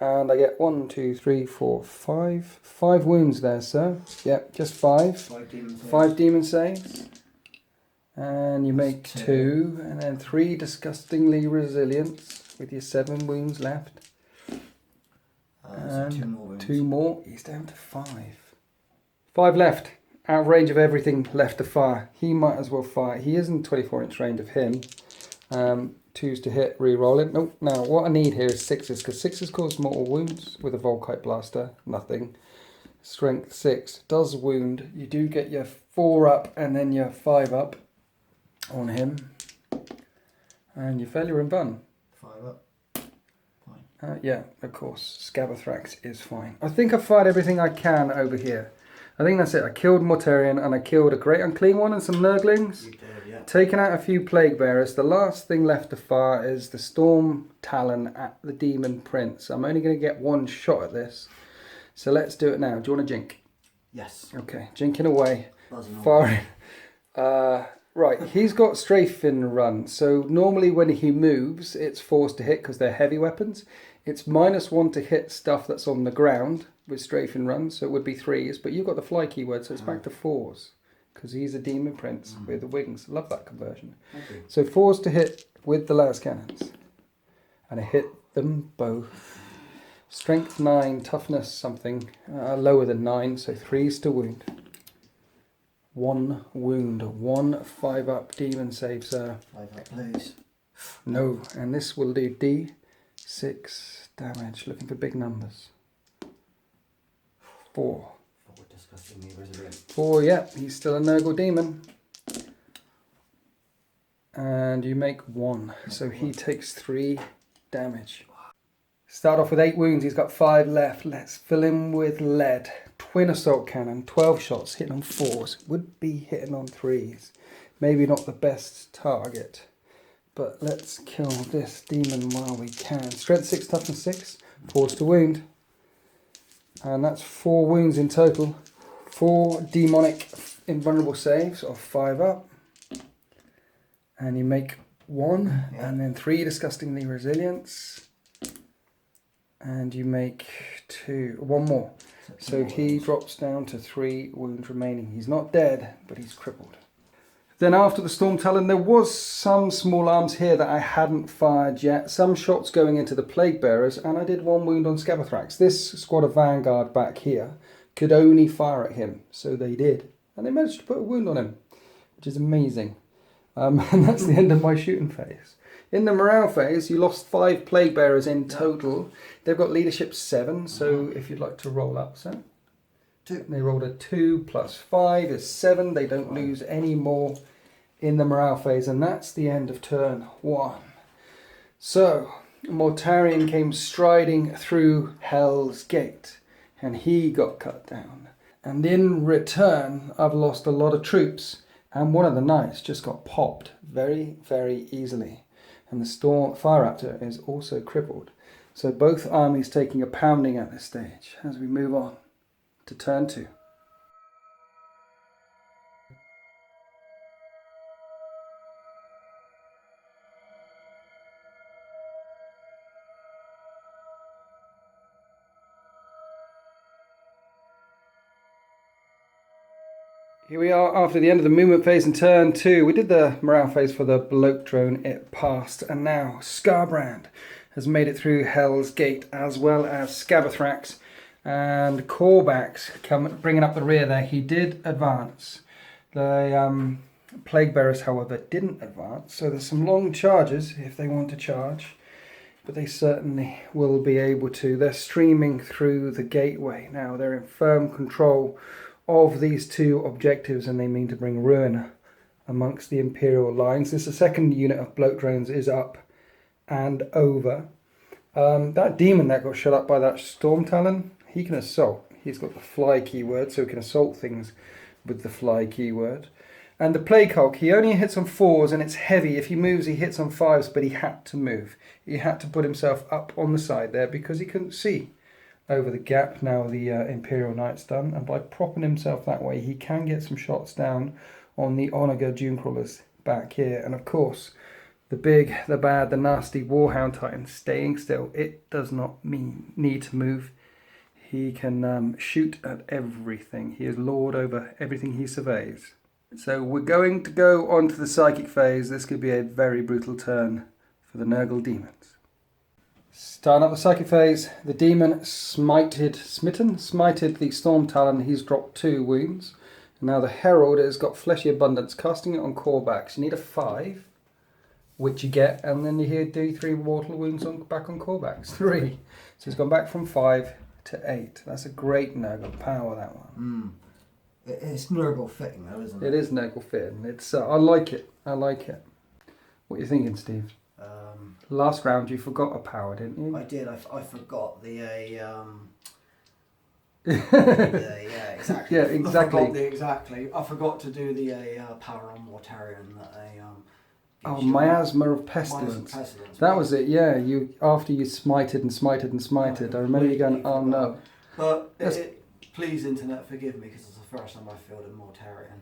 And I get 1, 2, 3, 4, 5. 5 wounds there, sir. Yep, just 5. 5 demon saves. And you make 2. And then 3 disgustingly resilience with your 7 wounds left. And 2 more wounds. 2 more. He's down to 5. 5 left. Out of range of everything left to fire. He might as well fire. He isn't 24-inch range of him. 2s to hit, re-roll it. Nope. Now, what I need here is 6s, because 6s cause mortal wounds with a Volkite Blaster. Nothing. Strength 6 does wound. You do get your 4 up and then your 5 up on him. And your failure and bun. 5 up. Fine. Yeah, of course. Scabathrax is fine. I think I've fired everything I can over here. I think that's it. I killed Mortarion and I killed a Great Unclean One and some Nurglings. You did, yeah. Taken out a few Plague Bearers. The last thing left to fire is the Storm Talon at the Demon Prince. I'm only going to get 1 shot at this. So let's do it now. Do you want to jink? Yes. Okay, jinking away. Buzzing on. Firing. Right, he's got strafing run. So normally when he moves, it's forced to hit because they're heavy weapons. It's -1 to hit stuff that's on the ground with strafing run. So it would be 3s. But you've got the fly keyword, so it's back to 4s. Because he's a demon prince with the wings. Love that conversion. Okay. So 4s to hit with the las cannons. And I hit them both. Strength 9, toughness something. Lower than 9, so 3s to wound. 1 wound. 1 5 up demon save, sir. 5 up, please. No, and this will do D6 damage. Looking for big numbers. 4. Disgustingly resilient. 4, yeah, he's still a Nergal Demon. And you make 1, so he takes 3 damage. Start off with 8 wounds, he's got 5 left. Let's fill him with lead. Twin assault cannon, 12 shots, hitting on 4s. Would be hitting on 3s. Maybe not the best target. But let's kill this demon while we can. Strength 6, toughness 6, 4s to wound. And that's 4 wounds in total. 4 demonic invulnerable saves of 5 up. And you make 1. And then 3 disgustingly resilience. And you make 2. 1 more. So he drops down to 3 wounds remaining. He's not dead, but he's crippled. Then after the Storm Talon, there was some small arms here that I hadn't fired yet. Some shots going into the Plague Bearers, and I did 1 wound on Scabathrax. This squad of Vanguard back here could only fire at him, so they did. And they managed to put a wound on him, which is amazing. And that's the end of my shooting phase. In the morale phase, you lost 5 plague bearers in total. They've got leadership 7, so if you'd like to roll up, Sam. 2. They rolled a 2 plus 5 is 7. They don't lose any more in the morale phase, and that's the end of turn 1. So, Mortarion came striding through Hell's Gate, and he got cut down. And in return, I've lost a lot of troops, and one of the knights just got popped very, very easily. And the Fire Raptor is also crippled. So both armies taking a pounding at this stage as we move on to turn 2. Here we are after the end of the movement phase in turn 2. We did the morale phase for the bloke drone, it passed, and now Scarbrand has made it through Hell's Gate, as well as Scabathrax and Corvax bringing up the rear there. He did advance. The Plague Bearers, however, didn't advance, so there's some long charges if they want to charge, but they certainly will be able to. They're streaming through the gateway now. They're in firm control of these 2 objectives, and they mean to bring ruin amongst the Imperial lines. This the second unit of bloke drones is up and over. That demon that got shut up by that Storm Talon, he can assault. He's got the fly keyword, so he can assault things with the fly keyword. And the Plague Hulk, he only hits on 4s, and it's heavy. If he moves, he hits on 5s, but he had to move. He had to put himself up on the side there because he couldn't see over the gap. Now the Imperial Knight's done, and by propping himself that way, he can get some shots down on the Onager Dunecrawlers back here. And of course, the big, the bad, the nasty Warhound Titan staying still. It does not need to move. He can shoot at everything. He is lord over everything he surveys. So we're going to go on to the psychic phase. This could be a very brutal turn for the Nergal Demons. Starting up the psychic phase, the demon smited the Storm Talon. He's dropped 2 wounds. And now the Herald has got Fleshy Abundance, casting it on Corvax. You need a 5, which you get, and then you do 3 mortal wounds back on Corvax. 3. So it's gone back from 5 to 8. That's a great Nergal power, that one. It's Nergal fitting though, isn't it? It is Nergal fitting. It's I like it. I like it. What are you thinking, Steve? Last round you forgot a power, didn't you? I did. I forgot the yeah, exactly. Yeah, exactly. I forgot to do the power on Mortarion that Miasma of Pestilence. That was it. Yeah, you after you smited and smited and smited. I remember you going, oh no. But please, internet, forgive me because it's the first time I fielded Mortarion.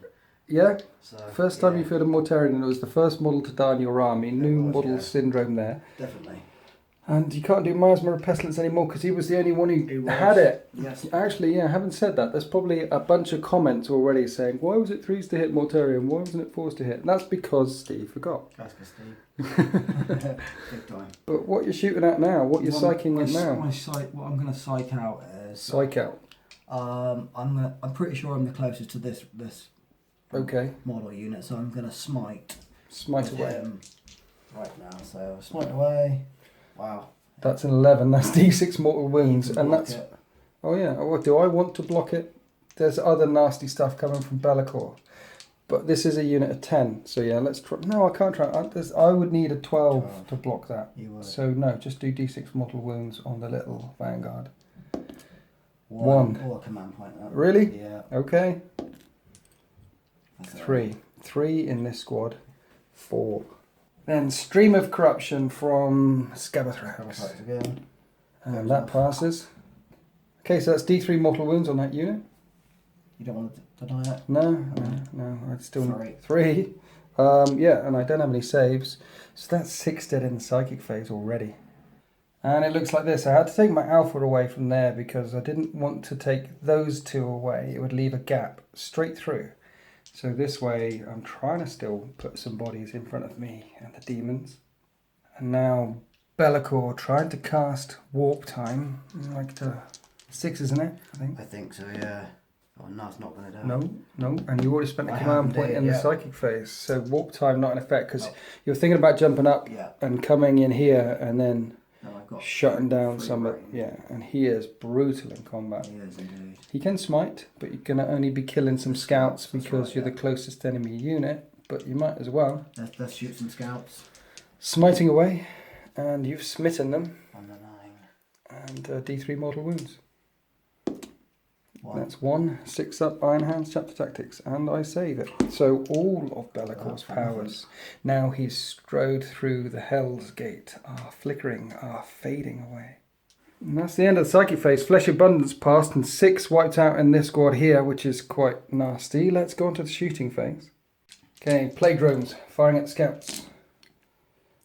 Yeah, so, first time you fielded Mortarion, and it was the first model to die in your army. New model syndrome there. Definitely. And you can't do Miasma of Pestilence anymore because he was the only one who had it. Yes. Actually, yeah, having said that, there's probably a bunch of comments already saying, why was it 3s to hit Mortarion? Why wasn't it 4s to hit? And that's because Steve forgot. That's because Steve. Big time. But what you're shooting at now, what you're psyching at now? What I'm going to psych out is... Psych out. I'm pretty sure I'm the closest to this model unit, so I'm going to smite away him right now. So smite away. Wow. That's an 11. That's D6 mortal wounds, and that's. It. Oh yeah. What do I want to block it? There's other nasty stuff coming from Be'lakor, but this is a unit of 10. So yeah, let's try. No, I can't try. I would need a 12 to block that. You would. So no, just do D6 mortal wounds on the little vanguard. 1. Or a command point. Really? Yeah. Okay. 3. 3 in this squad. 4. Then Stream of Corruption from Scabathrax. Again. And that passes. Okay, so that's D3 mortal wounds on that unit. You don't want to deny that? No, I'd still 3. Yeah, and I don't have any saves. So that's 6 dead in the psychic phase already. And it looks like this. I had to take my alpha away from there because I didn't want to take those 2 away. It would leave a gap straight through. So this way, I'm trying to still put some bodies in front of me and the demons. And now Be'lakor trying to cast Warp Time. Like the 6, isn't it? I think so, yeah. Oh, no, it's not going to do. No, and you already spent a command point in the psychic phase, so warp time not in effect because you're thinking about jumping up and coming in here and then shutting down some of and he is brutal in combat. He is indeed. He can smite, but you're going to only be killing some scouts because you're the closest enemy unit, but you might as well. Let's shoot some scouts. Smiting away, and you've smitten them. On the 9. And D3 mortal wounds. That's 1, 6 up, Iron Hands, Chapter Tactics, and I save it. So all of Be'lakor's powers, now he's strode through the Hell's Gate, are flickering, are fading away. And that's the end of the Psychic phase. Flesh Abundance passed, and 6 wiped out in this squad here, which is quite nasty. Let's go on to the shooting phase. Okay, Plague Drones, firing at scouts.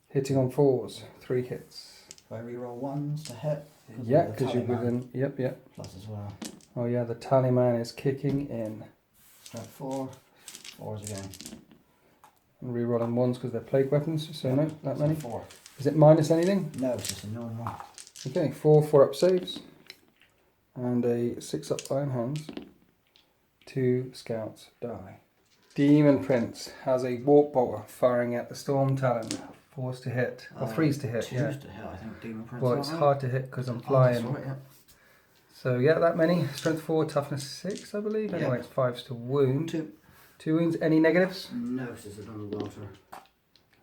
Hitting on 4s, 3 hits. If I reroll 1s to hit. Yeah, because you're within, yep. Plus as well. Oh yeah, the Tallyman is kicking in. Strike 4, 4s again. And rerolling 1s because they're plague weapons, so no, that many. 4. Is it minus anything? No, it's just a normal. Okay, 4 up saves. And a 6 up Iron Hands. 2 scouts die. Demon Prince has a Warp Bolter firing at the Storm Talon. 4s to hit, or 3s to hit. 2s to hit, I think Demon Prince. Well, it's hard to hit because I'm flying. Right, So yeah, that many. Strength 4, toughness 6, I believe. Anyway, it's 5s to wound. 2 wounds. Any negatives? No, it's just a normal welter.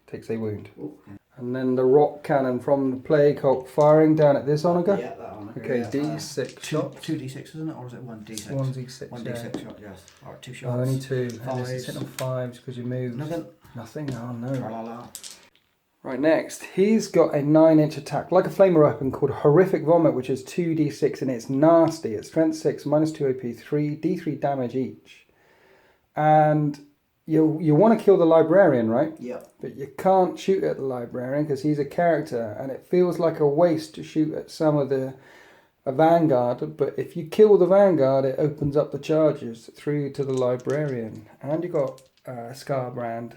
Takes a wound. Okay. And then the rock cannon from the Plague Hulk firing down at this Onager. Yeah, that Onager. Okay, yeah, D6 shots. 2 D6, isn't it? Or is it 1 D6? 1 D6. 1 D6 shot, yes. Alright, 2 shots. Oh, only 2. 5s. And this is hitting on 5s because you moved. Nothing? Oh no. Tra-la-la. Right, next, he's got a 9-inch attack, like a flamer weapon called Horrific Vomit, which is 2d6 and it's nasty. It's strength 6, minus 2 AP, 3, d3 damage each. And you want to kill the librarian, right? Yeah. But you can't shoot at the librarian because he's a character and it feels like a waste to shoot at some of the vanguard. But if you kill the vanguard, it opens up the charges through to the librarian. And you got Scarbrand?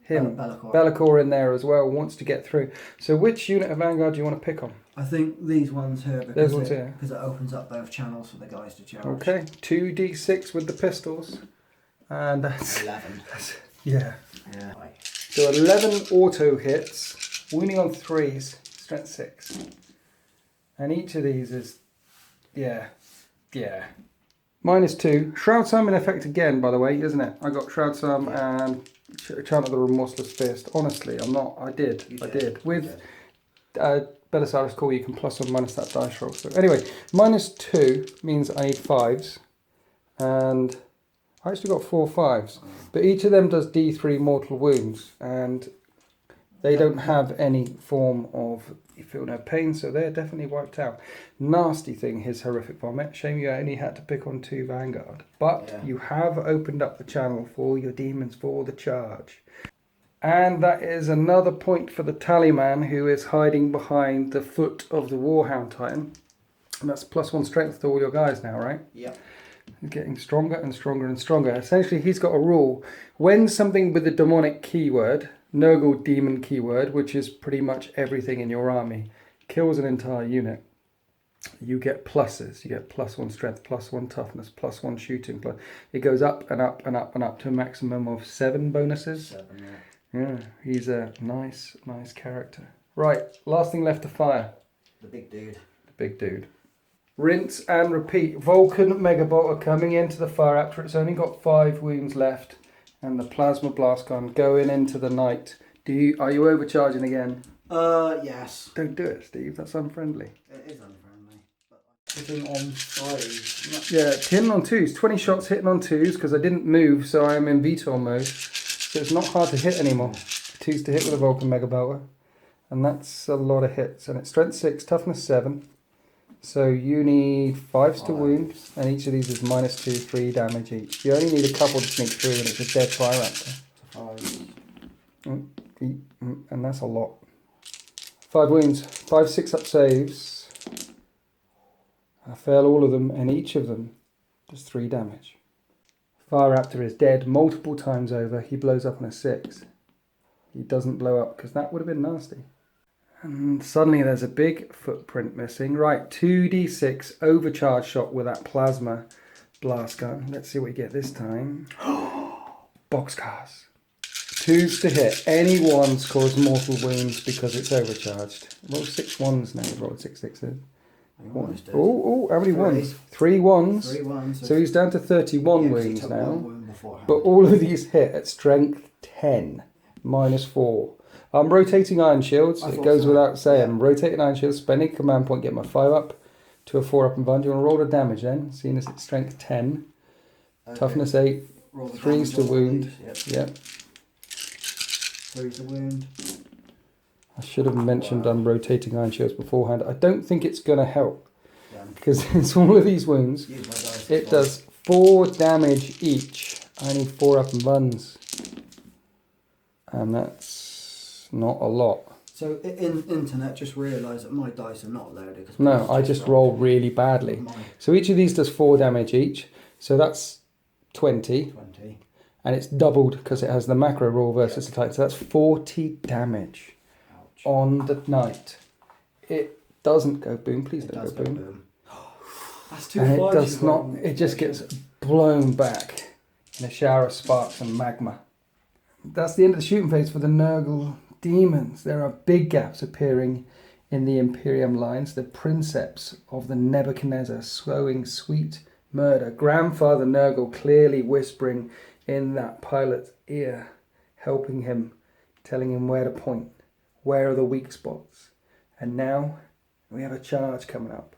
Him. Be'lakor in there as well, wants to get through. So which unit of vanguard do you want to pick on? I think these ones here because it opens up both channels for the guys to charge. Okay, 2d6 with the pistols. And that's 11. Yeah. Right. So 11 auto hits, wounding on 3s, strength 6. And each of these is, minus 2. Shroud Psalm in effect again, by the way, isn't it? I got Shroud Psalm and Chant of the Remorseless Fist. Honestly, I did. With Belisarius Call, you can plus or minus that dice roll. So anyway, minus 2 means I need 5s. And I actually got 4 5s. But each of them does D3 mortal wounds. And they don't have any form of, you feel no pain, so they're definitely wiped out. Nasty thing, his Horrific Vomit. Shame you only had to pick on 2 Vanguard. But you have opened up the channel for your demons for the charge. And that is another point for the Tallyman, who is hiding behind the foot of the Warhound Titan. And that's +1 strength to all your guys now, right? Yep. He's getting stronger and stronger and stronger. Essentially, he's got a rule. When something with the demonic keyword, Nergal Demon keyword, which is pretty much everything in your army, kills an entire unit, you get pluses. You get +1 strength, +1 toughness, +1 shooting. It goes up and up and up and up to a maximum of 7 bonuses. 7, yeah. Yeah, he's a nice character. Right, last thing left to fire. The big dude. Rinse and repeat. Vulcan Megabolt are coming into the fire after it's only got 5 wounds left. And the Plasma Blast Gun going into the night. Are you overcharging again? Yes. Don't do it, Steve. That's unfriendly. It is unfriendly. But hitting on 5. Yeah, hitting on 2s. 20 shots hitting on 2s because I didn't move, so I am in Vitor mode. So it's not hard to hit anymore. 2s to hit with a Vulcan Megabelter. And that's a lot of hits. And it's strength 6, toughness 7. So you need 5s to wound, and each of these is minus 2, 3 damage each. You only need a couple to sneak through, and it's a dead fire raptor. And that's a lot. 5 wounds, 5 6 up saves. I fail all of them, and each of them does 3 damage. Fire raptor is dead multiple times over. He blows up on a 6. He doesn't blow up because that would have been nasty. And suddenly there's a big footprint missing. Right, 2d6 overcharge shot with that plasma. blast gun. Let's see what we get this time. Boxcars. 2s to hit. Any 1s cause mortal wounds because it's overcharged. Roll 6 1s now. Roll 6 6s. Oh, how many 1s? 3 1s. 3 1s. So he's down to 31 wounds now. But all of these hit at strength 10. -4. I'm rotating iron shields. It goes without saying. I'm rotating iron shields, spending command point, get my 5 up to a 4 up and bun. Do you want to roll the damage then? Seeing as it's strength 10. Okay. Toughness 8. 3s to wound. Yep. 3 to wound. I should have mentioned I'm rotating iron shields beforehand. I don't think it's going to help. Because it's all of these wounds. It does 4 damage each. I need 4 up and buns. And that's not a lot. So in internet, just realise that my dice are not loaded. No, I just roll really badly. So each of these does 4 damage each. So that's 20. And it's doubled because it has the macro roll versus the Titan. So that's 40 damage. Ouch. On the knight. It doesn't go boom. Please don't go boom. That's too and it does not. It just gets blown back in a shower of sparks and magma. That's the end of the shooting phase for the Nergal Demons. There are big gaps appearing in the Imperium lines. The princeps of the Nebuchadnezzar sowing sweet murder. Grandfather Nergal clearly whispering in that pilot's ear, helping him, telling him where to point, where are the weak spots. And now we have a charge coming up.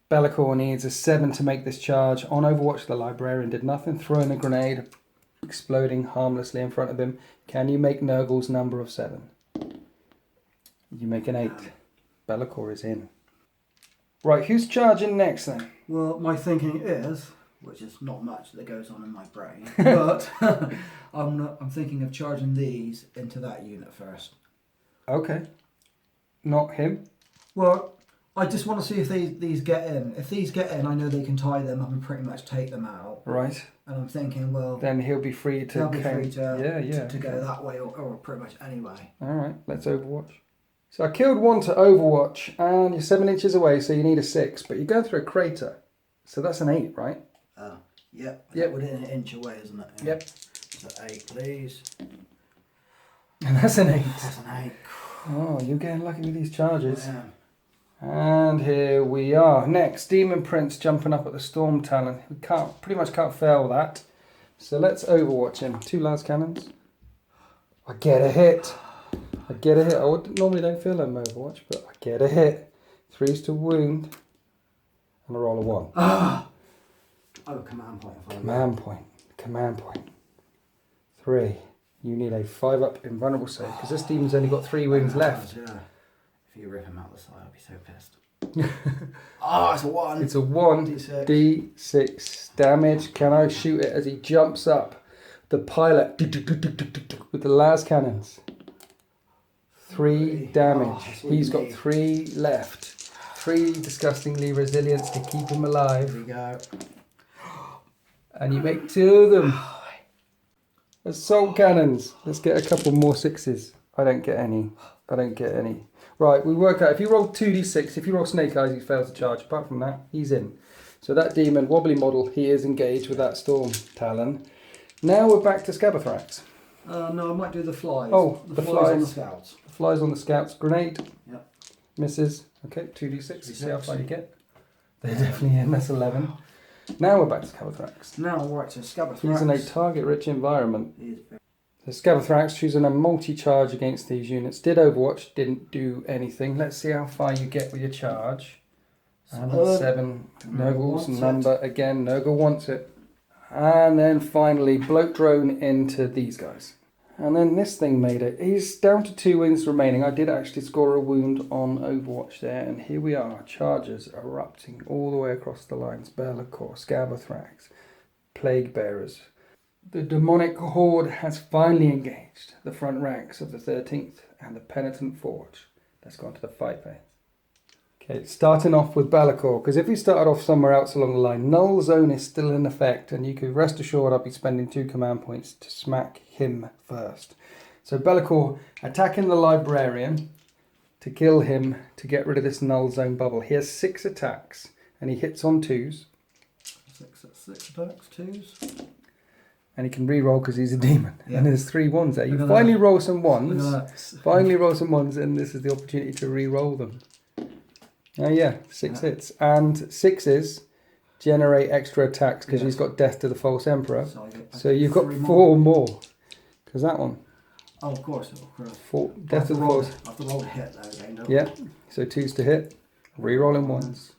Be'lakor needs a 7 to make this charge. On Overwatch, the librarian did nothing, throwing a grenade, exploding harmlessly in front of him. Can you make Nergal's number of 7? You make an 8. Be'lakor is in. Right, who's charging next then? Well, my thinking is, which is not much that goes on in my brain, but I'm thinking of charging these into that unit first. Okay. Not him? Well, I just want to see if these get in. If these get in, I know they can tie them up and pretty much take them out. Right. And I'm thinking, well... Then he'll be free to... He'll be free to to go that way or pretty much anyway. Alright, let's Overwatch. So I killed 1 to Overwatch, and you're 7 inches away, so you need a 6. But you're going through a crater. So that's an 8, right? Yep. Yep. Within an inch away, isn't it? Yep. So 8, please. And that's an 8. That's an 8. Oh, you're getting lucky with these charges. I am. And here we are. Next, Demon Prince jumping up at the Storm Talon. We pretty much can't fail that. So let's Overwatch him. 2 las cannons. I get a hit. I normally don't feel like Overwatch, but I get a hit. 3s to wound. And a roll of 1. Oh, command point. Command point. 3. You need a 5 up invulnerable save because this demon's only got 3 wounds left. Yeah. If you rip him out the side, I'll be so pissed. Oh, it's a 1. It's a 1 D6 damage. Can I shoot it as he jumps up? The pilot with the las cannons. 3 damage. He's got 3 left. 3 disgustingly resilience to keep him alive. There we go. And you make 2 of them. Assault cannons. Let's get a couple more 6s. I don't get any. Right, we work out. If you roll 2d6, if you roll snake eyes, he fails to charge. Apart from that, he's in. So that demon, wobbly model, he is engaged with that storm talon. Now we're back to Scabathrax. No, I might do the flies. Oh, the flies on the scouts. The flies on the scouts. Grenade. Yep. Misses. Okay, 2d6. See how far you get. They're definitely in. That's 11. Now we're back to Scabathrax. Now we're back to Scabathrax. He's in a target-rich environment. So Scabathrax choosing a multi-charge against these units. Did Overwatch, didn't do anything. Let's see how far you get with your charge. And that's 7. Nergal's number again. Nergal wants it. And then finally, bloat drone into these guys. And then this thing made it. He's down to 2 wounds remaining. I did actually score a wound on Overwatch there. And here we are. Charges erupting all the way across the lines. Be'lakor, Scabathrax, Plague Bearers. The demonic horde has finally engaged the front ranks of the 13th and the Penitent Forge. Let's go on to the fight phase. Okay, starting off with Be'lakor, because if we started off somewhere else along the line, Null Zone is still in effect, and you could rest assured I'll be spending 2 command points to smack him first. So Be'lakor attacking the Librarian to kill him to get rid of this Null Zone bubble. He has 6 attacks, and he hits on 2s. Six attacks, 2s. And he can re-roll because he's a demon. Yeah. And there's 3 1s there. You Look at finally that. roll some Look 1s. at that. Finally roll some 1s, and this is the opportunity to re-roll them. Oh yeah, 6 hits. And 6s generate extra attacks because he's got Death to the False Emperor. So you've got 4 more. Because that one. Oh, of course. Death to the False. I have to roll a hit though again, don't Yeah, so 2s to hit. Re-rolling 1s.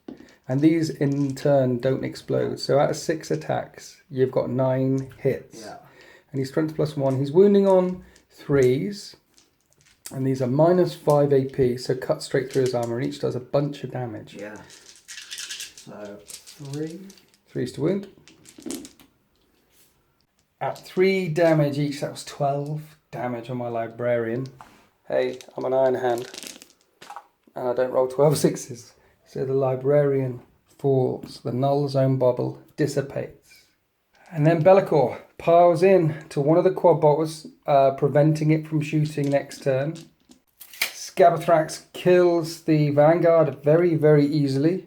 And these in turn don't explode. So out of 6 attacks, you've got 9 hits. Yeah. And he's strength +1. He's wounding on 3s. And these are -5 AP, so cut straight through his armor, and each does a bunch of damage. Yeah. So 3. 3s to wound. At 3 damage each, that was 12 damage on my librarian. Hey, I'm an Iron Hand. And I don't roll 12 6s. So the librarian falls. The null zone bubble dissipates. And then Be'lakor piles in to one of the quad bolters, preventing it from shooting next turn. Scabathrax kills the Vanguard very, very easily.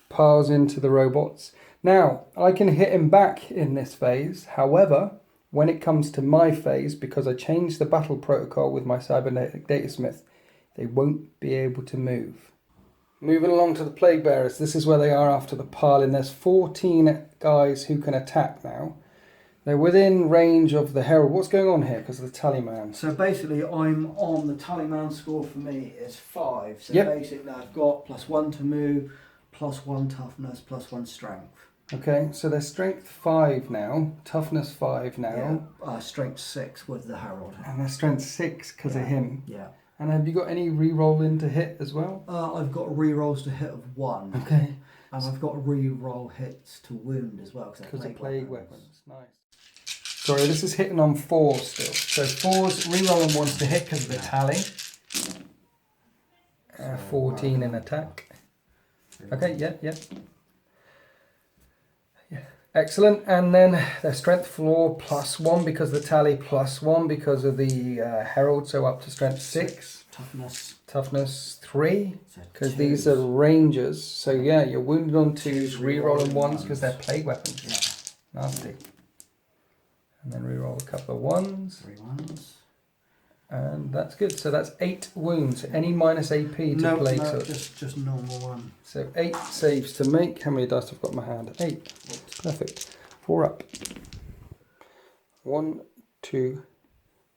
Piles into the robots. Now, I can hit him back in this phase. However, when it comes to my phase, because I changed the battle protocol with my cybernetic datasmith, they won't be able to move. Moving along to the Plague Bearers, this is where they are after the pile-in. There's 14 guys who can attack now. They're within range of the Herald. What's going on here because of the Tallyman? So basically I'm on the Tallyman score for me is 5. So Yep. basically I've got +1 to move, +1 toughness, +1 strength. Okay, so they're strength 5 now, toughness 5 now, Strength 6 with the Herald. and they're strength 6 because of him. Yeah. And have you got any re-roll in to hit as well? I've got re-rolls to hit of 1. Okay. And I've got re-roll hits to wound as well. Because of plague weapons. Nice. Sorry, this is hitting on 4 still. So 4's re-rolling 1s to hit because of the tally. 14 in attack. Okay, yeah. Excellent. And then their strength floor +1 because of the tally, +1 because of the Herald, so up to strength 6. Toughness 3 because these are rangers. So yeah, you're wounded on 2s, re-rolling 1s because they're plague weapons. Yeah. Nasty. And then re-roll a couple of 1s. 3 1s. And that's good. So that's 8 wounds. Any minus AP to plague? No, just normal one. So 8 saves to make. How many dice I've got in my hand? 8. Perfect. 4 up. 1, 2,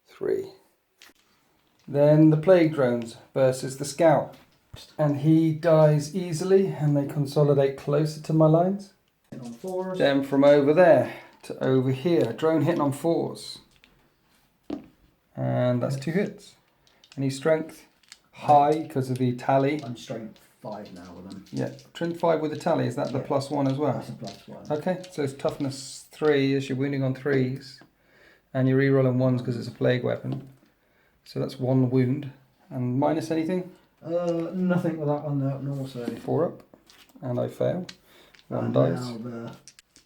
3. Then the plague drones versus the scout. And he dies easily and they consolidate closer to my lines. Hit on 4s. Then from over there to over here. Drone hitting on 4s. And that's 2 hits. And he's strength high because of the tally. I'm strength 5 now with him. Yeah, strength 5 with the tally. Is that the +1 as well? That's a +1. Okay, so it's toughness 3 as you're wounding on 3s. And you're re-rolling 1s because it's a plague weapon. So that's 1 wound. And minus anything? Nothing with that one, no, normal save. 4 up. And I fail. 1 And dice. now the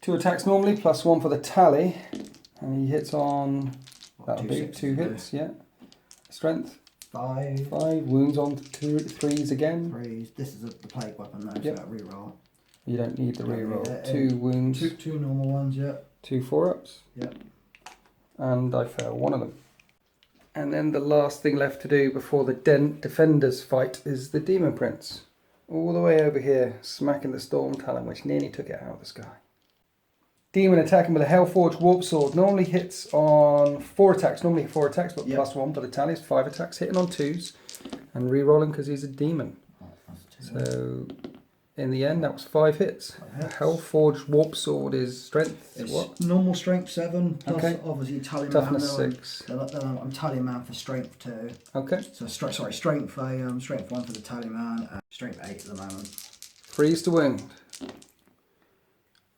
2 attacks normally, +1 for the tally. And he hits on, that'll two be sixes 2 there. hits, yeah. Strength 5. 5, wounds on 3s again. 3s. This is the plague weapon though, Yep. so that re-roll. You don't need the Don't need re-roll. it, 2 wounds, Two normal ones, yeah. 2 4-ups. Yep. And I fail 1 of them. And then the last thing left to do before the defenders fight is the Demon Prince. All the way over here, smacking the Storm Talon, which nearly took it out of the sky. Demon attacking with a Hellforged Warp Sword. Normally hits on 4 attacks. Normally 4 attacks, but +1 for the tally is 5 attacks. Hitting on 2s. And re-rolling because he's a demon. So in the end, that was 5 hits. Hellforged Warp Sword is strength. It's what? normal strength 7, plus Okay. obviously Tallyman. Toughness then 6. Then I'm Tallyman for strength 2. Okay. So strength 1 for the Tallyman, and strength 8 at the moment. 3s to wound.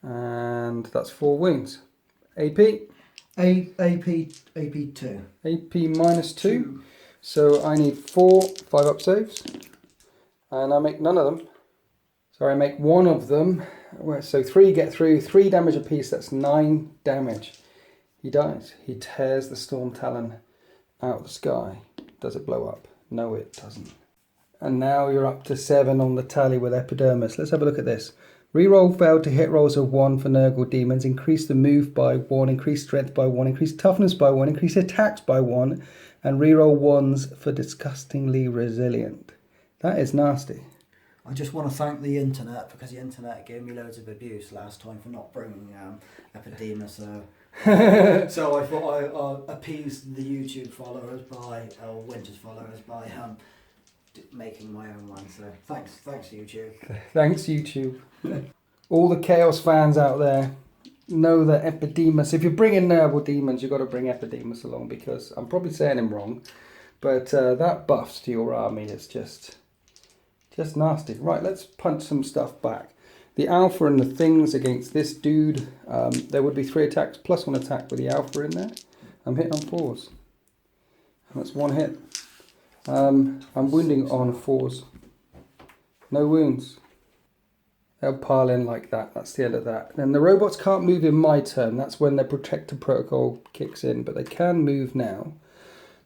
And that's 4 wounds. AP? AP 2. AP -2. So I need 4 5-up saves. And I make none of them. Sorry, I make 1 of them. So 3 get through, 3 damage apiece. That's 9 damage. He dies. He tears the Storm Talon out of the sky. Does it blow up? No, it doesn't. And now you're up to 7 on the tally with Epidermis. Let's have a look at this. Reroll failed to hit rolls of 1 for Nergal Demons. Increase the move by 1, increase strength by 1, increase toughness by 1, increase attacks by 1, and reroll 1s for disgustingly resilient. That is nasty. I just want to thank the internet, because the internet gave me loads of abuse last time for not bringing Epidemus. So I thought I appeased the YouTube followers by, or Winter's followers by making my own one. So thanks YouTube. Thanks YouTube. All the Chaos fans out there know that Epidemus, if you're bringing Nergal Demons, you've got to bring Epidemus along, because I'm probably saying him wrong, but that buffs to your army is just nasty. Right, let's punch some stuff back. The alpha and the things against this dude, there would be 3 attacks plus 1 attack with the alpha in there. I'm hitting on 4s. That's 1 hit. I'm wounding on 4s. No wounds. They'll pile in like that. That's the end of that. Then the robots can't move in my turn. That's when their protector protocol kicks in, but they can move now.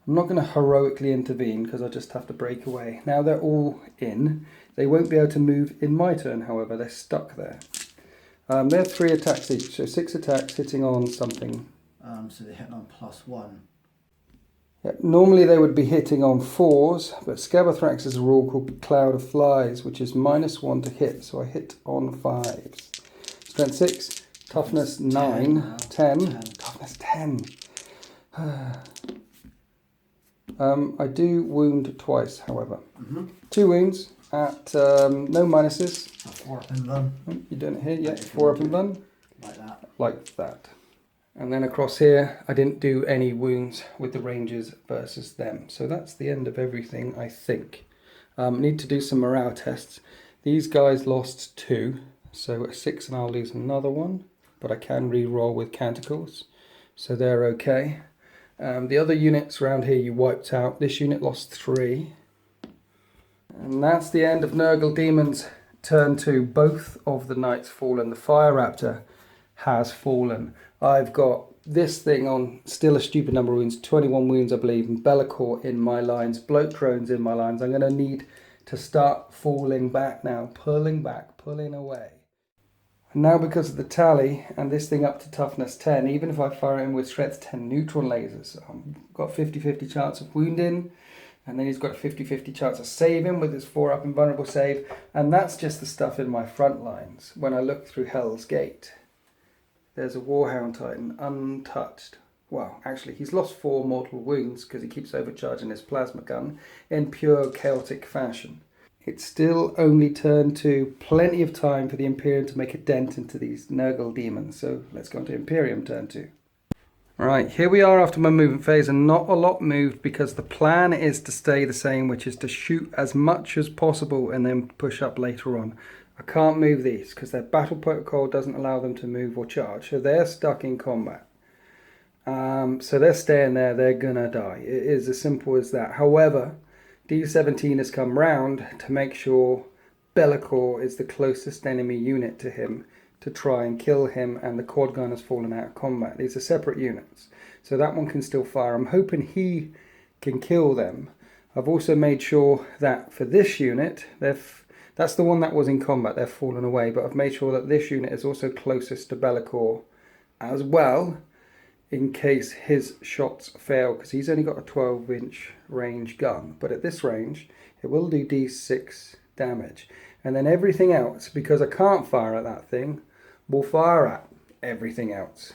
I'm not going to heroically intervene because I just have to break away. Now they're all in. They won't be able to move in my turn, however. They're stuck there. They have 3 attacks each, so 6 attacks hitting on something. So they're hitting on +1. Yep. Normally they would be hitting on 4s, but Scabathrax has a rule called Cloud of Flies, which is -1 to hit, so I hit on 5s. Strength 6, toughness 9, 10. Toughness 10. I do wound twice, however. 2 wounds at no minuses. 4 up and done. Oh, you're doing it here, yeah. 4 up and done. Like that. Like that. And then across here, I didn't do any wounds with the Rangers versus them. So that's the end of everything, I think. Need to do some morale tests. These guys lost 2, so at 6 and I'll lose another one. But I can re-roll with Canticles, so they're okay. The other units around here you wiped out. This unit lost 3. And that's the end of Nergal Demons turn 2. Both of the Knights fallen. The Fire Raptor has fallen. I've got this thing on still a stupid number of wounds. 21 wounds, I believe. And Be'lakor in my lines. Bloat drones in my lines. I'm going to need to start falling back now. Pulling back. Pulling away. And now because of the tally and this thing up to toughness 10, even if I fire him with strength 10 neutron lasers, I've got 50-50 chance of wounding, and then he's got a 50-50 chance of saving with his 4-up invulnerable save, and that's just the stuff in my front lines. When I look through Hell's Gate, there's a Warhound Titan untouched. Well, actually, he's lost 4 mortal wounds because he keeps overcharging his plasma gun in pure chaotic fashion. It's still only turn 2, plenty of time for the Imperium to make a dent into these Nergal Demons. So let's go on to Imperium turn 2. Alright, here we are after my movement phase, and not a lot moved because the plan is to stay the same, which is to shoot as much as possible and then push up later on. I can't move these because their battle protocol doesn't allow them to move or charge, so they're stuck in combat. So they're staying there, they're gonna die. It is as simple as that. However, D17 has come round to make sure Be'lakor is the closest enemy unit to him to try and kill him, and the quad gun has fallen out of combat. These are separate units, so that one can still fire. I'm hoping he can kill them. I've also made sure that for this unit, that's the one that was in combat, they've fallen away, but I've made sure that this unit is also closest to Be'lakor as well, in case his shots fail, because he's only got a 12-inch range gun, but at this range it will do D6 damage, and then everything else, because I can't fire at that thing, will fire at everything else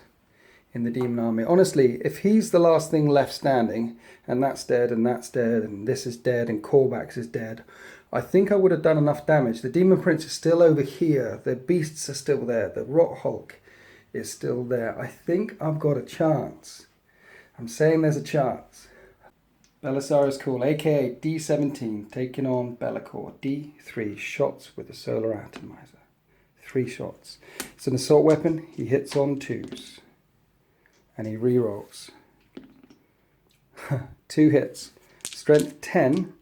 in the demon army. Honestly, if he's the last thing left standing, and that's dead, and that's dead, and this is dead, and Corvax is dead, I think I would have done enough damage. The Demon Prince is still over here, the beasts are still there, the Rot Hulk is still there. I think I've got a chance. I'm saying there's a chance. Belisar is cool, aka D17, taking on Be'lakor. D3 shots with the solar atomizer. 3 shots. It's an assault weapon, he hits on 2s. And he rerolls. 2 hits. Strength 10,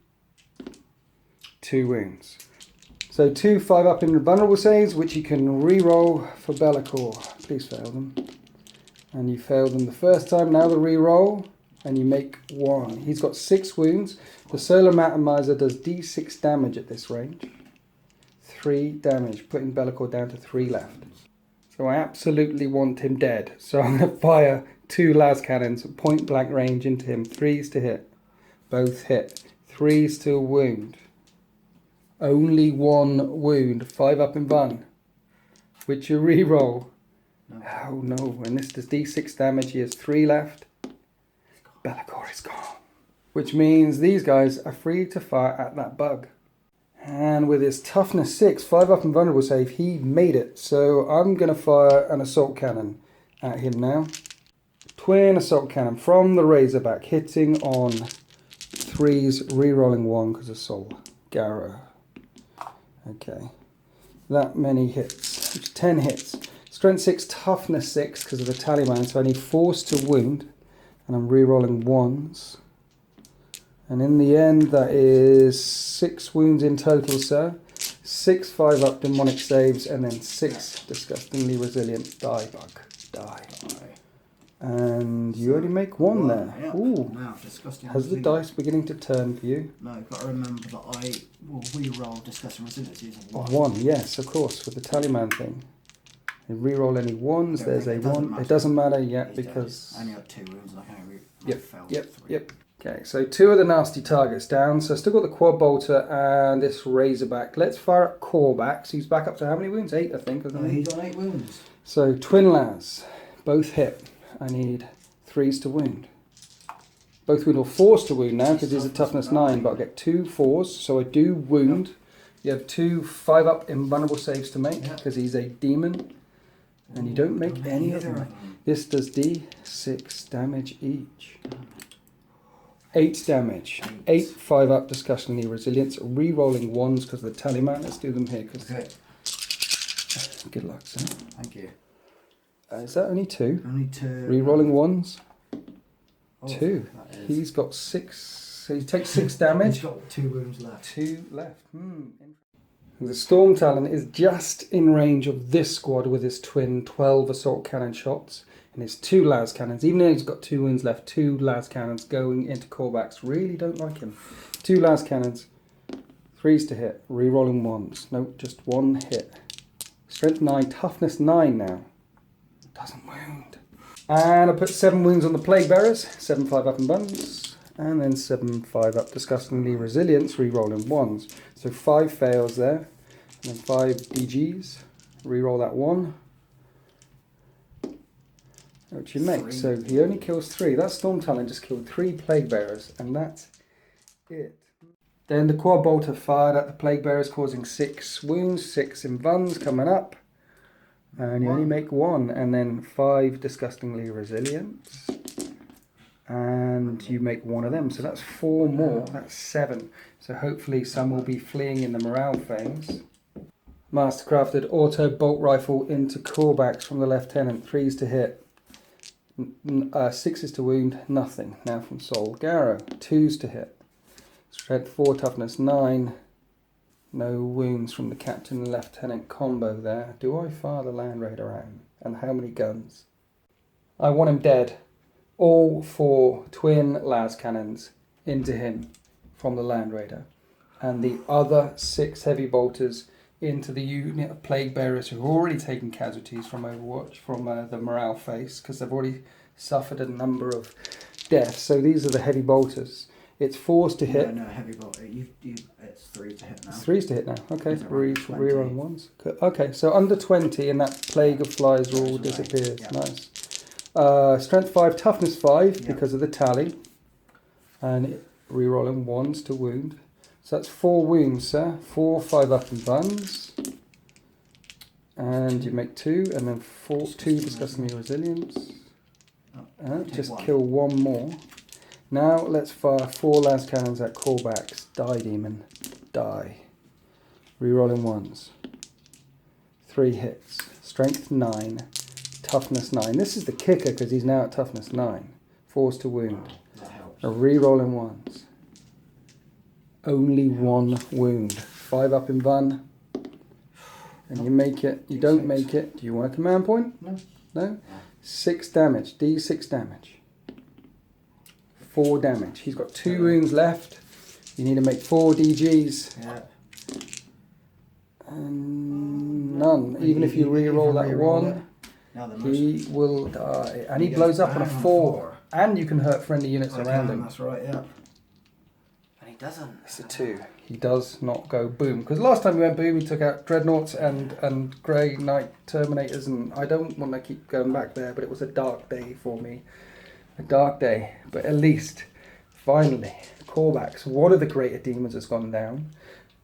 2 wounds. So 2 5-up invulnerable saves, which you can re-roll for Be'lakor. Please fail them. And you failed them the first time, now the re-roll, and you make 1. He's got 6 wounds. The solar atomizer does D6 damage at this range. 3 damage, putting Be'lakor down to 3 left. So I absolutely want him dead. So I'm going to fire 2 las cannons at point blank range into him. 3s to hit. Both hit. 3s to wound. Only 1 wound. 5 up in Van. Which you re-roll. No. Oh no, and this does d6 damage. He has 3 left. Be'lakor is gone. Which means these guys are free to fire at that bug. And with his toughness 6, 5 up and vulnerable save, he made it. So I'm going to fire an assault cannon at him now. Twin assault cannon from the Razorback, hitting on 3s, re-rolling 1 because of Soul. Garrow. Okay. That many hits. 10 hits. Strength 6, toughness 6 because of the Taliban. So I need force to wound. And I'm re-rolling 1s. And in the end, that is 6 wounds in total, sir. 6 5-up demonic saves, and then 6 disgustingly resilient die bug. Die. And you only make 1 there. Yeah. Ooh. Now, disgusting Has the dice beginning to turn for you? No, you've got to remember that I will re-roll disgusting resiliencies of 1. 1, yes, of course, with the Taliban thing. You re-roll any 1s, there's a 1. Matter. It doesn't matter yet because... I only had 2 wounds and I can't re-roll. Yep. Okay, so 2 of the nasty targets down. So I've still got the quad bolter and this Razorback. Let's fire at Corback. So he's back up to how many wounds? 8, I think. He's on 8 wounds. So twin las, both hit. I need 3s to wound. Both wound or 4s to wound now because he's a toughness 9, but I get 2 4s. So I do wound. You have 2 5-up invulnerable saves to make because he's a demon. And you don't make any of them. This does d6 damage each. 8 damage. 8 5-up disgustingly resilience. Re-rolling 1s because of the Taliban. Let's do them here. Okay. Good luck, sir. Thank you. Is that only 2? Only 2. Re-rolling 1s. Oh, 2. He's got 6. So he takes 6 damage. He's got 2 wounds left. 2 left. The Storm Talon is just in range of this squad with his twin 12 assault cannon shots. And his 2 las cannons, even though he's got 2 wounds left, 2 las cannons going into Corbacks. Really don't like him. 2 las cannons, 3s to hit, re-rolling 1s. Nope, just 1 hit. Strength 9, toughness 9 now. Doesn't wound. And I put 7 wounds on the Plague Bearers, 7 5-up in buns, and then 7 5-up disgustingly resilience, re-rolling 1s. So 5 fails there, and then 5 DGs, re-roll that 1. Which you make. 3. So he only kills 3. That Storm Talon just killed 3 Plague Bearers, and that's it. Then the Quad Bolter fired at the Plague Bearers, causing 6 wounds, 6 in buns coming up. And you only make 1, and then 5 disgustingly resilient. And you make 1 of them, so that's 4 more, that's 7. So hopefully some will be fleeing in the morale phase. Mastercrafted auto bolt rifle into Corbacks from the Lieutenant, 3s to hit. 6s to wound, nothing. Now from Sol. Garrow, 2s to hit. Strength 4, toughness 9. No wounds from the Captain and Lieutenant combo there. Do I fire the Land Raider at him? And how many guns? I want him dead. All 4 twin las cannons into him from the Land Raider. And the other 6 heavy bolters into the unit of Plague Bearers who have already taken casualties from Overwatch, from the morale phase, because they've already suffered a number of deaths. So these are the heavy bolters. It's 4s to hit. No, heavy bolter. It's 3 to hit now. It's 3s to hit now. Okay, re-roll 1s. Okay, so under 20 and that Plague of Flies rule disappears. Yeah. Nice. Strength 5, toughness 5 because of the tally. And re-rolling 1s to wound. So that's 4 wounds, sir. 4 5-up in buns. And you make 2, and then 2 disgustingly resilience. Just kill 1 more. Now let's fire 4 las cannons at Corbacks. Die, demon. Die. Rerolling 1s. 3 hits. Strength 9. Toughness 9. This is the kicker because he's now at toughness 9. 4s to wound. That helps. Rerolling 1s. Only 1 wound. 5 up in Bun. And you make it. You don't make it. Do you want a command point? No. No? 6 damage. D6 damage. 4 damage. He's got 2 wounds left. You need to make 4 DGs. Yeah. none. Even if you re-roll that one, he will die. And he blows up on a 4. And you can hurt friendly units around him. That's right, yeah. And he doesn't. It's a 2. He does not go boom. Because last time we went boom, we took out Dreadnoughts and Grey Knight Terminators. And I don't want to keep going back there, but it was a dark day for me. A dark day. But at least, finally, callbacks. One of the Greater Demons has gone down.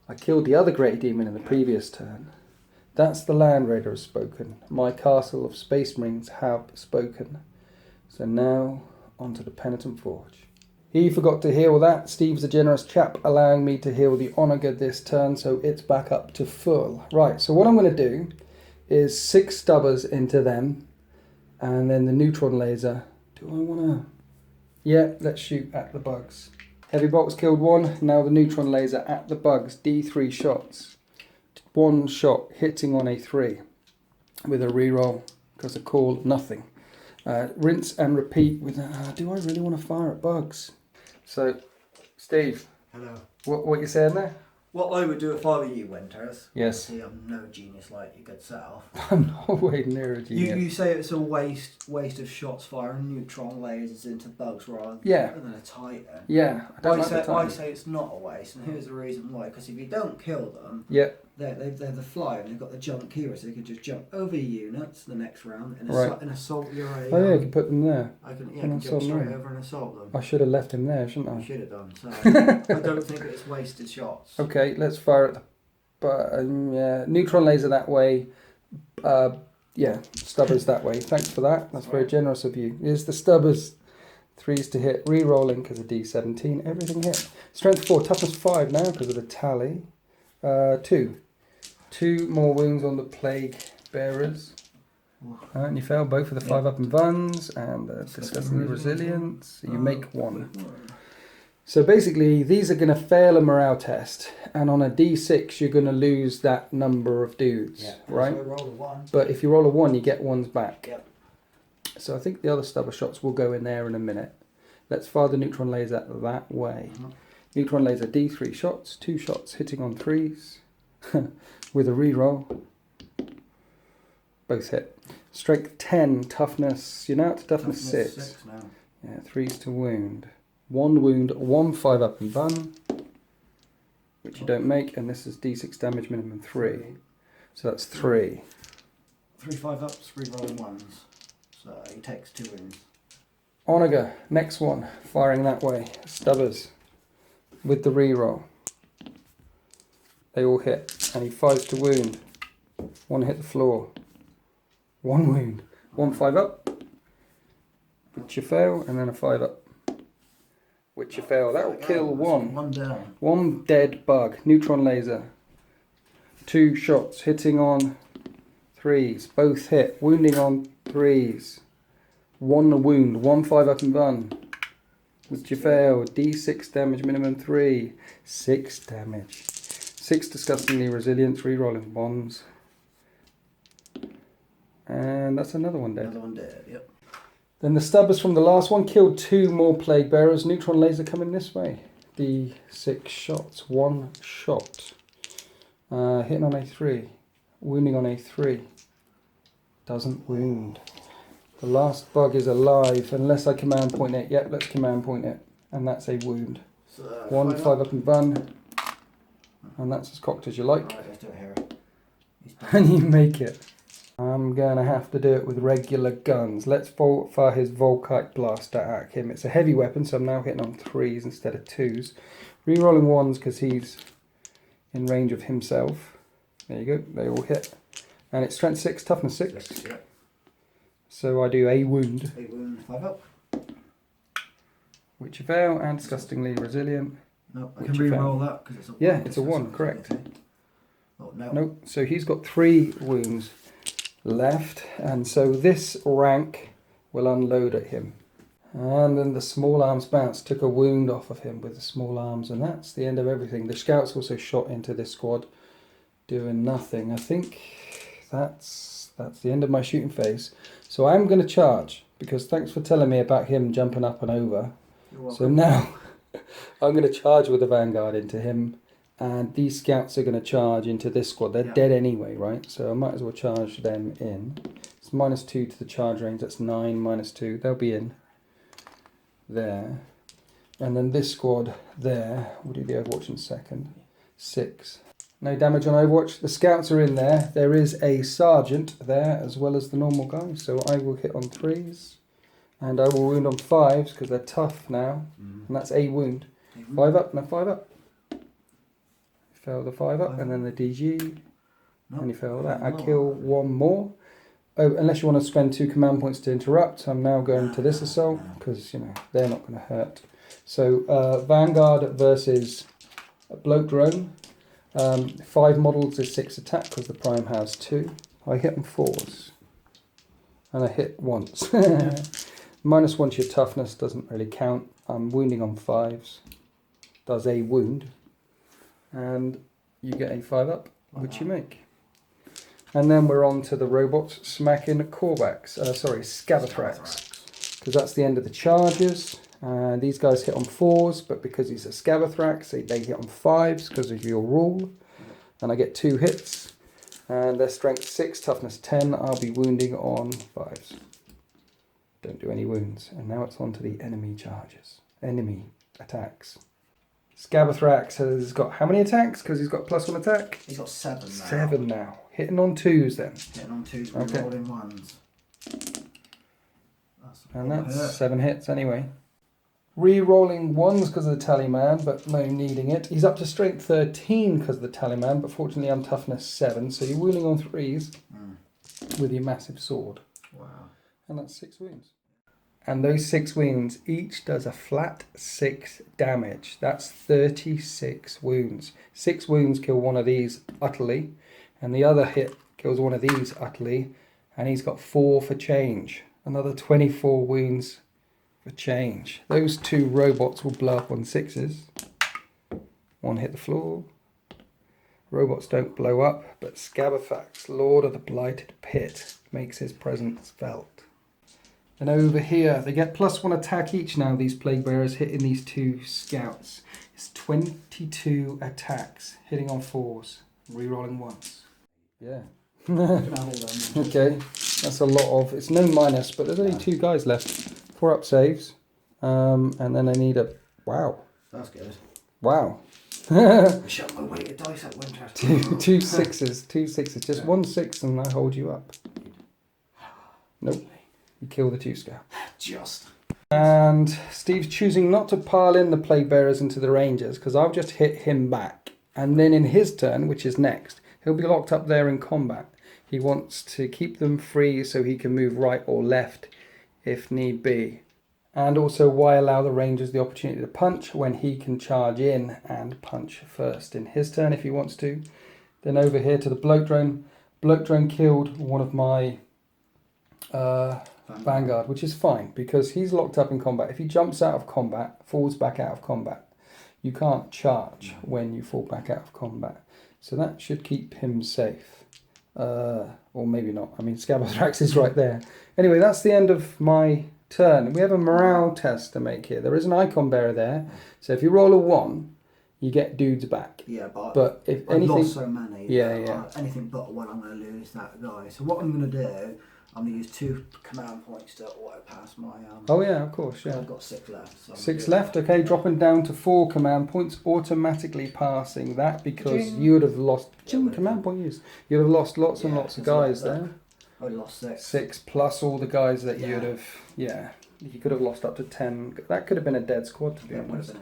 I killed the other Greater Demon in the previous turn. That's the Land Raider has spoken. My castle of Space Marines have spoken. So now, onto the Penitent Forge. He forgot to heal that. Steve's a generous chap, allowing me to heal the Onager this turn, so it's back up to full. Right, so what I'm going to do is 6 stubbers into them, and then the neutron laser. Do I want to... Yeah, let's shoot at the bugs. Heavy bolts killed 1, now the neutron laser at the bugs, D3 shots. 1 shot hitting on a 3 with a reroll, because I called nothing. Rinse and repeat with, do I really want to fire at bugs? So, Steve. Hello. What you saying there? What I would do if I were you, Winters. Yes. See, I'm no genius like your good self. I'm no way near a genius. You say it's a waste of shots firing neutron lasers into bugs rather than a Titan. Yeah. I say it's not a waste, and here's the reason why. Because if you don't kill them, they're the flyer and they've got the jump keyers, so they can just jump over units the next round and assault your area. Oh yeah, you can put them there. I can jump straight over and assault them. I should have left him there, shouldn't I? You should have done. So I don't think it's wasted shots. Okay, let's fire at the neutron laser that way. Stubbers that way. Thanks for that. That's very generous of you. Here's the stubbers. 3s to hit. Re-rolling because of D17. Everything hit. Strength 4, toughness 5 now because of the tally. 2. 2 more wounds on the plague bearers. And you fail both of the 5 up and buns and disgusting resilience. You make 1. So basically, these are going to fail a morale test, and on a D6, you're going to lose that number of dudes, right? So roll a 1. But if you roll a 1, you get 1s back. Yep. So I think the other stubber shots will go in there in a minute. Let's fire the neutron laser that way. Neutron laser D3 shots, 2 shots hitting on 3s with a reroll. Both hit. Strength 10, toughness. You're now up to toughness 6. Now. Yeah, 3s to wound. 1 wound, 1 5 up and bun, which you don't make, and this is D6 damage minimum 3. So that's 3. 3 5 ups, 3 rolling 1s. So he takes 2 wounds. Onager, next one, firing that way. Stubbers with the reroll. They all hit, and he 5s to wound. 1 hit the floor. 1 wound. 1 5 up, which you fail, and then a 5 up, which you fail. That will kill 1. 1 down. 1 dead bug. Neutron laser. 2 shots hitting on 3s. Both hit. Wounding on 3s. 1 wound. 1 5 up and bun. Which you fail. D6 damage minimum 3. 6 damage. 6 disgustingly resilience. Rerolling bonds. And that's another one dead. Another one dead, yep. Then the stubbers from the last one killed 2 more plague bearers. Neutron laser coming this way. D6 shots. 1 shot. Hitting on A3. Wounding on A3. Doesn't wound. The last bug is alive unless I command point it. Yep, let's command point it. And that's a wound. So, 1 5 up and bun. And that's as cocked as you like. Right, let's do it here. And you make it. I'm going to have to do it with regular guns. Let's fire his Volkite blaster at him. It's a heavy weapon, so I'm now hitting on 3s instead of 2s. Rerolling 1s because he's in range of himself. There you go, they all hit. And it's strength 6, toughness 6. Yeah. So I do a wound. A wound, 5 up. Which you fail, and disgustingly resilient. No, I can re-roll that because it's a 1. Yeah, it's a 1, correct. Oh, no. Nope, so he's got 3 wounds left, and so this rank will unload at him. And then the small arms bounce took a wound off of him with the small arms, and that's the end of everything. The scouts also shot into this squad, doing nothing. I think that's the end of my shooting phase. So I'm going to charge, because thanks for telling me about him jumping up and over. So now I'm going to charge with the Vanguard into him And these scouts are going to charge into this squad. They're dead anyway, right? So I might as well charge them in. It's -2 to the charge range. That's 9, -2. They'll be in there. And then this squad there. We'll do the Overwatch in a second. 6. No damage on Overwatch. The scouts are in there. There is a sergeant there as well as the normal guy. So I will hit on 3s. And I will wound on 5s because they're tough now. And that's a wound. 5 up, no 5 up. Fail the 5 up, and then the DG, and you fail that. I kill 1 more. Oh, unless you want to spend 2 command points to interrupt, I'm now going to this assault, because, you know, they're not going to hurt. So, Vanguard versus a bloke drone. 5 models is 6 attack, because the Prime has 2. I hit on 4s. And I hit once. -1 to your toughness, doesn't really count. I'm wounding on 5s. Does a wound. And you get a 5 up, which you make. And then we're on to the robots smacking Korvax, Scabathrax. Because that's the end of the charges. And these guys hit on 4s, but because he's a Scabathrax, they hit on 5s because of your rule. And I get 2 hits. And their strength 6, toughness 10. I'll be wounding on 5s. Don't do any wounds. And now it's on to the enemy charges. Enemy attacks. Scabathrax has got how many attacks? Because he's got +1 attack. He's got 7 now. 7 now. Hitting on 2s then. Hitting on 2s, okay. rolling 1s. That's 7 hits anyway. Re-rolling 1s because of the Tallyman, but no needing it. He's up to strength 13 because of the Tallyman, but fortunately I'm toughness 7. So you're wounding on 3s with your massive sword. Wow. And that's 6 wounds. And those 6 wounds, each does a flat 6 damage. That's 36 wounds. 6 wounds kill one of these utterly, and the other hit kills one of these utterly, and he's got 4 for change. Another 24 wounds for change. Those 2 robots will blow up on 6s. 1 hit the floor. Robots don't blow up, but Scabathrax, Lord of the Blighted Pit, makes his presence felt. And over here, they get +1 attack each now, these Plague Bearers, hitting these 2 scouts. It's 22 attacks, hitting on 4s, re-rolling 1s. Yeah. Okay, that's a lot of, it's no minus, but there's only 2 guys left. 4 up saves, and then I need a, wow. That's good. Wow. Shut my weighted dice at winter. 2 6s, 2 6s, just 1 6 and I hold you up. Nope. You kill the 2 scout. Just. And Steve's choosing not to pile in the Plague Bearers into the Rangers because I've just hit him back. And then in his turn, which is next, he'll be locked up there in combat. He wants to keep them free so he can move right or left if need be. And also, why allow the Rangers the opportunity to punch when he can charge in and punch first in his turn if he wants to. Then over here to the bloke drone. Bloke drone killed one of my Vanguard, which is fine because he's locked up in combat. If he jumps out of combat, falls back out of combat, you can't charge when you fall back out of combat. So that should keep him safe. Or maybe not. I mean, Scabathrax is right there. Anyway, that's the end of my turn. We have a morale test to make here. There is an icon bearer there. So if you roll a 1, you get dudes back. Yeah, but if I've anything... lost so many. Yeah. Anything but 1, I'm going to lose that guy. So what I'm going to do, I'm going to use 2 command points to auto pass my... oh yeah, of course, yeah. I've got 6 left. So 6 left, okay. Dropping down to 4 command points, automatically passing that because you would have lost... command point use. You'd have lost lots and lots of guys there. I lost 6. 6 plus all the guys that you'd have... Yeah, you could have lost up to 10. That could have been a dead squad, to be honest.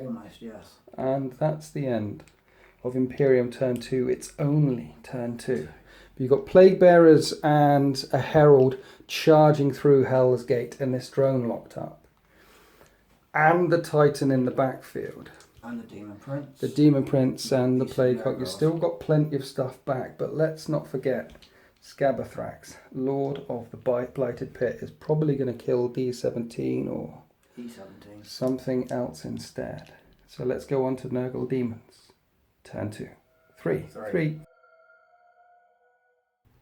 Almost, yes. And that's the end of Imperium Turn 2. It's only Turn 2. You've got Plague Bearers and a Herald charging through Hell's Gate and this drone locked up. And the Titan in the backfield. And the Demon Prince. The Demon Prince and the Plague Hawk. You've still got plenty of stuff back, but let's not forget Scabathrax, Lord of the Blighted Pit, is probably going to kill D17 or E17. Something else instead. So let's go on to Nergal Demons. Turn 2. 3.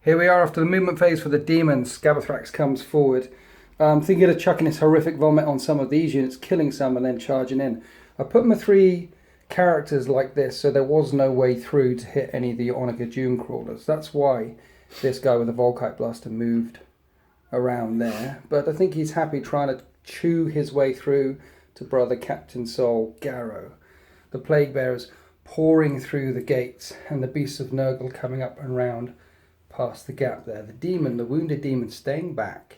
Here we are after the movement phase for the Demons. Scabathrax comes forward. Thinking of chucking his horrific vomit on some of these units, killing some and then charging in. I put my 3 characters like this, so there was no way through to hit any of the Onager Doom Crawlers. That's why this guy with the Volkite Blaster moved around there. But I think he's happy trying to chew his way through to brother Captain Sol Garrow. The Plague Bearers pouring through the gates, and the Beasts of Nergal coming up and round past the gap there. The wounded demon staying back,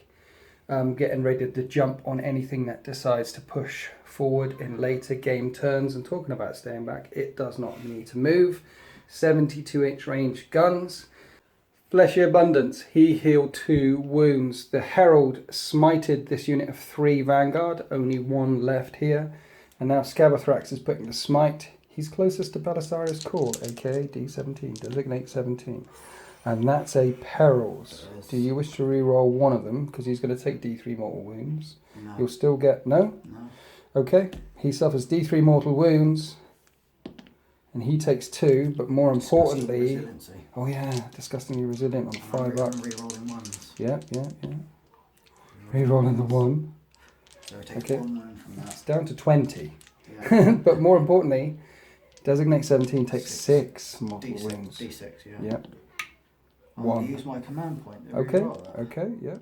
getting ready to jump on anything that decides to push forward in later game turns. And talking about staying back, it does not need to move. 72-inch range guns. Fleshy Abundance, he healed 2 wounds. The Herald smited this unit of 3 Vanguard, only 1 left here. And now Scabathrax is putting the smite. He's closest to Belisarius' Core, aka D17, designate 17. And that's a Perils. Do you wish to re-roll one of them? Because he's going to take D3 mortal wounds. No. You'll still get... No? No. Okay. He suffers D3 mortal wounds. And he takes 2, but more importantly... Oh yeah, disgustingly resilient on 5 up. Re-rolling ones. Yeah. Re-rolling the 1. So it takes Okay. 1 wound from that. It's down to 20. Yeah. But more importantly, designate 17 takes 6 mortal D6, wounds. D6, yeah. Yep. I'll 1. use my command point. to Okay, re-roll that. okay, yeah.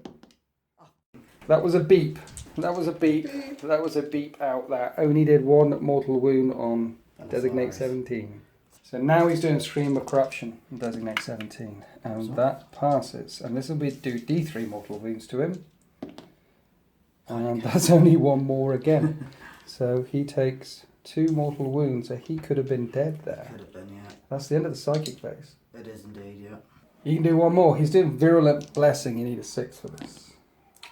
That was a beep. That was a beep. That was a beep out that only did 1 mortal wound on designate 17. So now he's doing Stream of Corruption on designate 17. And that passes. And this will be do D3 mortal wounds to him. And that's only 1 more again. So he takes 2 mortal wounds. So he could have been dead there. Could have been, yeah. That's the end of the psychic phase. It is indeed, yeah. You can do 1 more. He's doing Virulent Blessing. You need a 6 for this,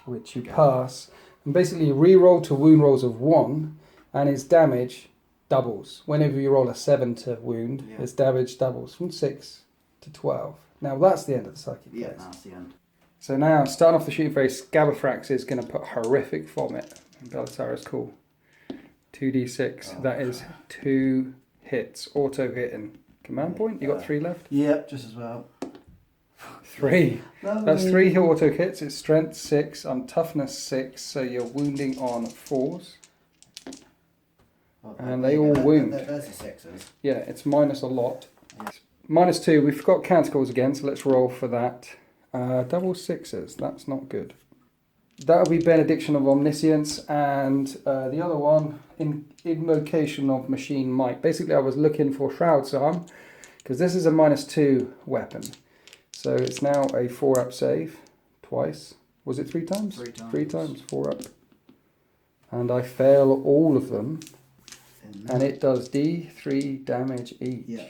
which you pass. And basically re-roll to wound rolls of 1, and his damage doubles. Whenever you roll a 7 to wound, his damage doubles from 6 to 12. Now that's the end of the psychic phase. Yeah, that's the end. So now, starting off the shooting phase, Scabathrax is going to put Horrific Vomit in Belisarius' Call. 2d6. Oh, that is 2 hits. Auto hitting. Command point? You got 3 left? Yeah, just as well. 3. Lovely. That's 3 auto hits. It's strength 6 on toughness 6, so you're wounding on 4s. Well, And they all wound. There's the 6s. Yeah, it's minus a lot. Yeah. Minus 2. We forgot canticles again, so let's roll for that. Double 6s. That's not good. That'll be Benediction of Omniscience, and the other one, Invocation of Machine Might. Basically, I was looking for Shroud's Arm, because this is a minus 2 weapon. So it's now a 4-up save, twice. Was it 3 times? 3 times. 3 times, 4 up. And I fail all of them, and it does D3 damage each. Yeah.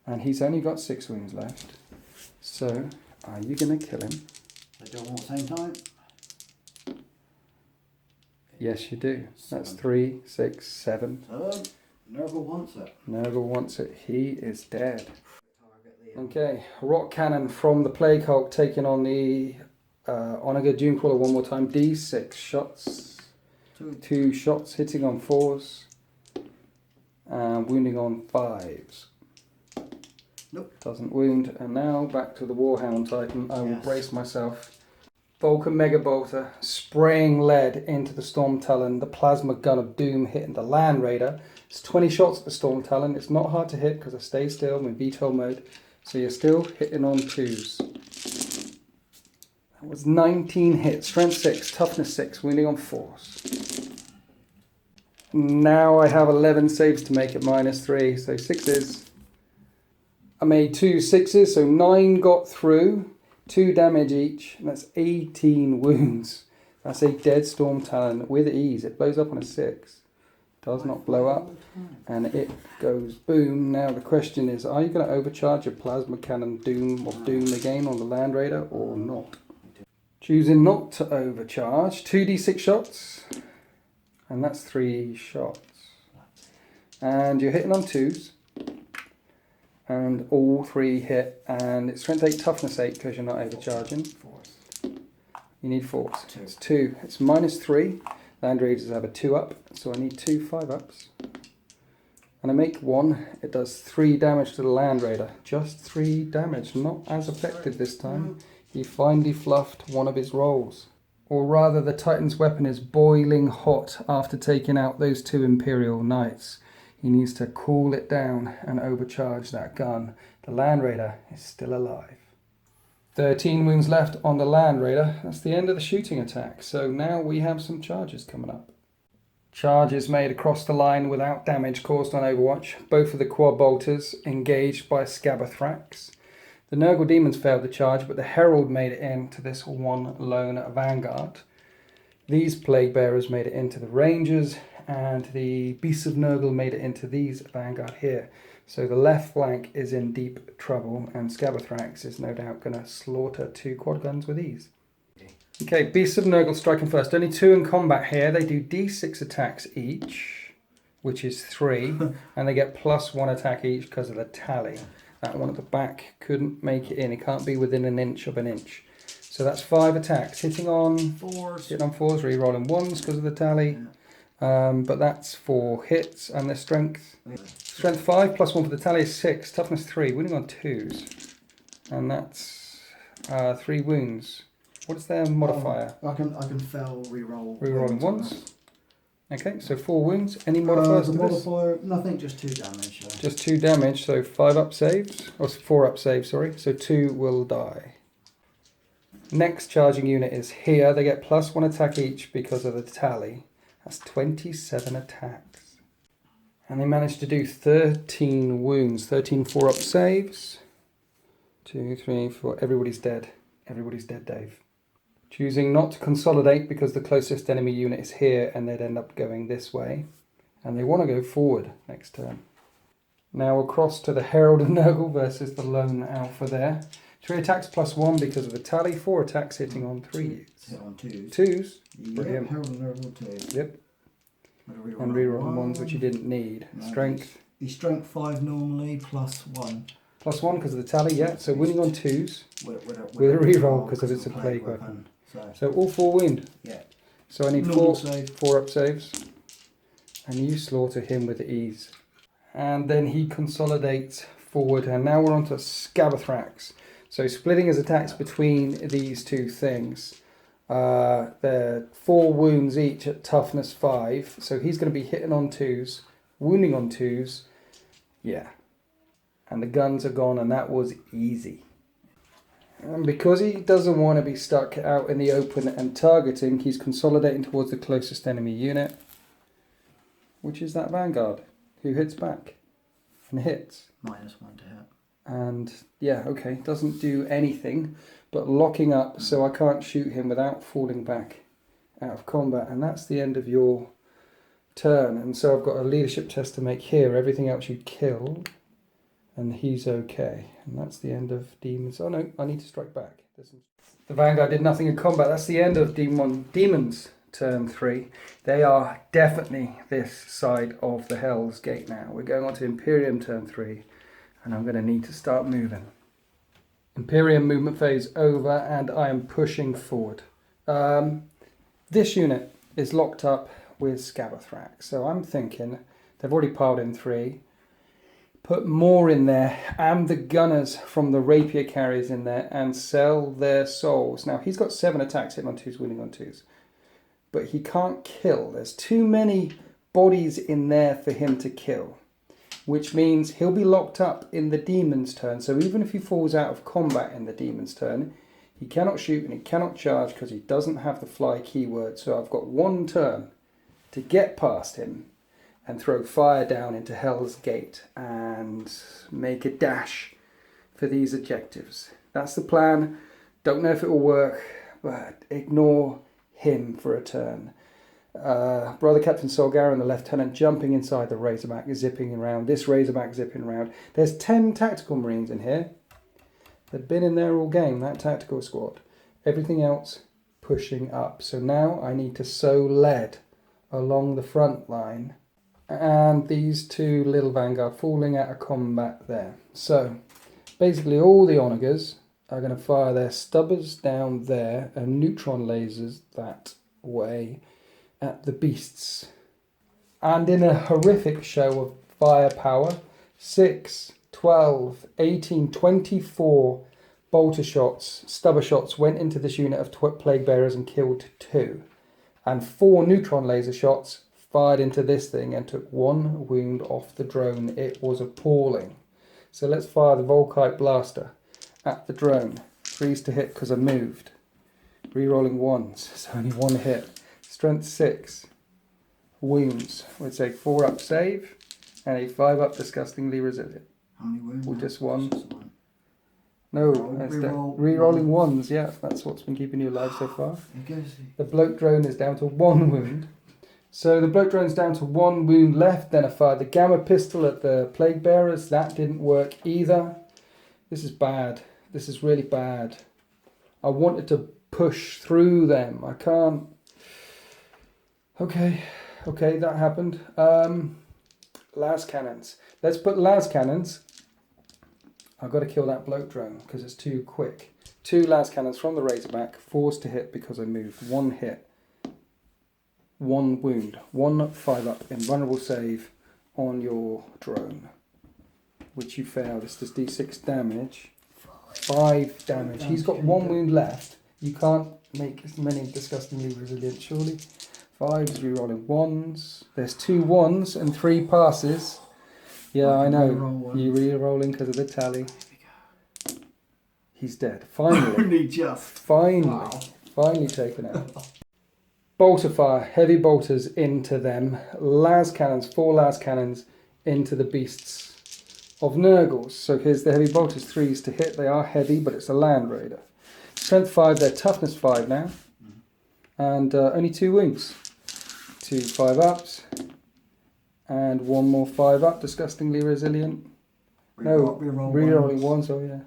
And he's only got 6 wounds left. So, are you going to kill him? They do them all at the same time. Yes, you do. That's 7. 3, 6, 7. So, Nergal wants it. Nergal wants it. He is dead. Okay, Rock Cannon from the Plague Hulk taking on the Onager Doom Crawler one more time. D6 shots. 2 shots hitting on 4s. And wounding on 5s. Nope. Doesn't wound. And now back to the Warhound Titan. I will Yes. brace myself. Vulcan Mega Bolter spraying lead into the Storm Talon. The Plasma Gun of Doom hitting the Land Raider. It's 20 shots at the Storm Talon. It's not hard to hit because I stay still. I'm in VTOL mode. So you're still hitting on 2s. That was 19 hits. Strength 6, toughness 6, wounding on 4s. Now I have 11 saves to make at minus 3. So 6s. I made 2 6s, so 9 got through. 2 damage each, and that's 18 wounds. That's a dead Storm Talon with ease. It blows up on a 6. Does not blow up, and it goes boom. Now the question is, are you going to overcharge your Plasma Cannon Doom again on the Land Raider or not? Choosing not to overcharge. 2d6 shots, and that's 3 shots. And you're hitting on 2s. And all 3 hit, and it's strength 8, toughness 8 because you're not overcharging. You need 4s. It's 2. It's minus 3. Land Raiders have a 2-up, so I need 2 5-ups. And I make 1. It does 3 damage to the Land Raider. Just 3 damage, not as effective this time. He finally fluffed one of his rolls. Or rather, the Titan's weapon is boiling hot after taking out those 2 Imperial Knights. He needs to cool it down and overcharge that gun. The Land Raider is still alive. 13 wounds left on the Land Raider. That's the end of the shooting attack. So now we have some charges coming up. Charges made across the line without damage caused on Overwatch. Both of the quad bolters engaged by Scabathrax. The Nergal Demons failed the charge, but the Herald made it into this one lone Vanguard. These Plague Bearers made it into the Rangers, and the Beasts of Nergal made it into these Vanguard here. So the left flank is in deep trouble, and Scabathrax is no doubt going to slaughter 2 quad guns with ease. Okay, Beasts of Nergal striking first. Only 2 in combat here. They do d6 attacks each, which is 3, and they get +1 attack each because of the tally. That one at the back couldn't make it in. It can't be within an inch of an inch. So that's 5 attacks. Hitting on 4s. Hitting on 4s, re-rolling 1s because of the tally. But that's 4 hits, and their strength. Strength 5 +1 for the tally is 6. Toughness 3. Winning on 2s. And that's 3 wounds. What's their modifier? I can fail re-roll. Re-rolling 1s. Okay, so 4 wounds. Any modifiers to this? Modifier, nothing, just 2 damage. Just 2 damage, so 5 up saves, or 4 up saves, sorry. So 2 will die. Next charging unit is here. They get +1 attack each because of the tally. That's 27 attacks. And they managed to do 13 wounds. 13 4-up saves. 2, 3, 4. Everybody's dead. Everybody's dead, Dave. Choosing not to consolidate because the closest enemy unit is here and they'd end up going this way. And they want to go forward next turn. Now across to the Herald of Nergal versus the lone Alpha there. 3 attacks +1 because of the tally. 4 attacks hitting on 3s. Hit on 2s. 2s. Yep, Brilliant. Herald of Nergal 2. Yep. And rerolling 1s which you didn't need. No, Strength. He's strength 5 normally, +1. +1 because of the tally, yeah. So winning on 2s. With a reroll because it's a plague weapon. So all 4 wound. Yeah. So I need Normal 4 save. 4-up saves. And you slaughter him with ease. And then he consolidates forward. And now we're on to Scabathrax. So splitting his attacks between these 2 things. They're 4 wounds each at toughness 5. So he's going to be hitting on 2s, wounding on 2s. Yeah. And the guns are gone, and that was easy. And because he doesn't want to be stuck out in the open and targeting, he's consolidating towards the closest enemy unit, which is that Vanguard, who hits back and hits. -1 to hit. And yeah, okay, doesn't do anything, but locking up so I can't shoot him without falling back out of combat. And that's the end of your turn. And so I've got a leadership test to make here. Everything else you killed. And he's okay. And that's the end of Demons. Oh no, I need to strike back. The Vanguard did nothing in combat. That's the end of Demons turn 3. They are definitely this side of the Hell's Gate now. We're going on to Imperium turn 3. And I'm going to need to start moving. Imperium movement phase over, and I am pushing forward. This unit is locked up with Scabathrax. So I'm thinking they've already piled in 3. Put more in there, and the gunners from the rapier carriers in there, and sell their souls. Now, he's got 7 attacks hitting on 2s, winning on 2s. But he can't kill. There's too many bodies in there for him to kill. Which means he'll be locked up in the Demon's turn. So even if he falls out of combat in the Demon's turn, he cannot shoot and he cannot charge because he doesn't have the fly keyword. So I've got 1 turn to get past him and throw fire down into Hell's Gate and make a dash for these objectives. That's the plan. Don't know if it will work, but ignore him for a turn. Brother Captain Solgar and the Lieutenant jumping inside the Razorback, zipping around. This Razorback zipping around. There's 10 tactical Marines in here. They've been in there all game, that tactical squad. Everything else pushing up. So now I need to sow lead along the front line. And these 2 little Vanguard falling out of combat there. So basically all the Onagers are going to fire their stubbers down there and neutron lasers that way at the beasts. And in a horrific show of firepower, 6, 12, 18, 24 bolter shots, stubber shots went into this unit of plague bearers and killed 2. And 4 neutron laser shots fired into this thing and took 1 wound off the drone. It was appalling. So let's fire the Volkite Blaster at the drone. 3s to hit because I moved. Rerolling 1s, so only 1 hit. Strength 6. Wounds. We'd say 4 up save and a 5 up disgustingly resilient. How many wounds? Or just 1. Just one. No, Reroll rerolling 1s, yeah, that's what's been keeping you alive so far. It goes. The bloke drone is down to 1 wound. So the bloke drone's down to 1 wound left. Then I fired the gamma pistol at the plague bearers. That didn't work either. This is bad. This is really bad. I wanted to push through them. I can't. Okay, that happened. Las cannons. Let's put las cannons. I've got to kill that bloke drone because it's too quick. 2 las cannons from the Razorback. 4s to hit because I moved. 1 hit. 1 wound. 1 5 up. Invulnerable save on your drone. Which you fail. This does d6 damage. 5 damage. He's got 1 wound left. You can't make as many disgustingly resilient, surely. 5s, rerolling 1s. There's 2 1s and 3 passes. Yeah, I know. You re-rolling because of the tally. He's dead. Finally. Only just. Finally. Wow. Finally taken out. Bolter fire. Heavy bolters into them. Las cannons. 4 las cannons into the beasts of Nergals. So here's the heavy bolters. 3s to hit. They are heavy, but it's a Land Raider. Strength 5. They're toughness 5 now. And only 2 wounds. 2 5 ups. And 1 more 5 up, disgustingly resilient. Rerolling 1s, oh yeah.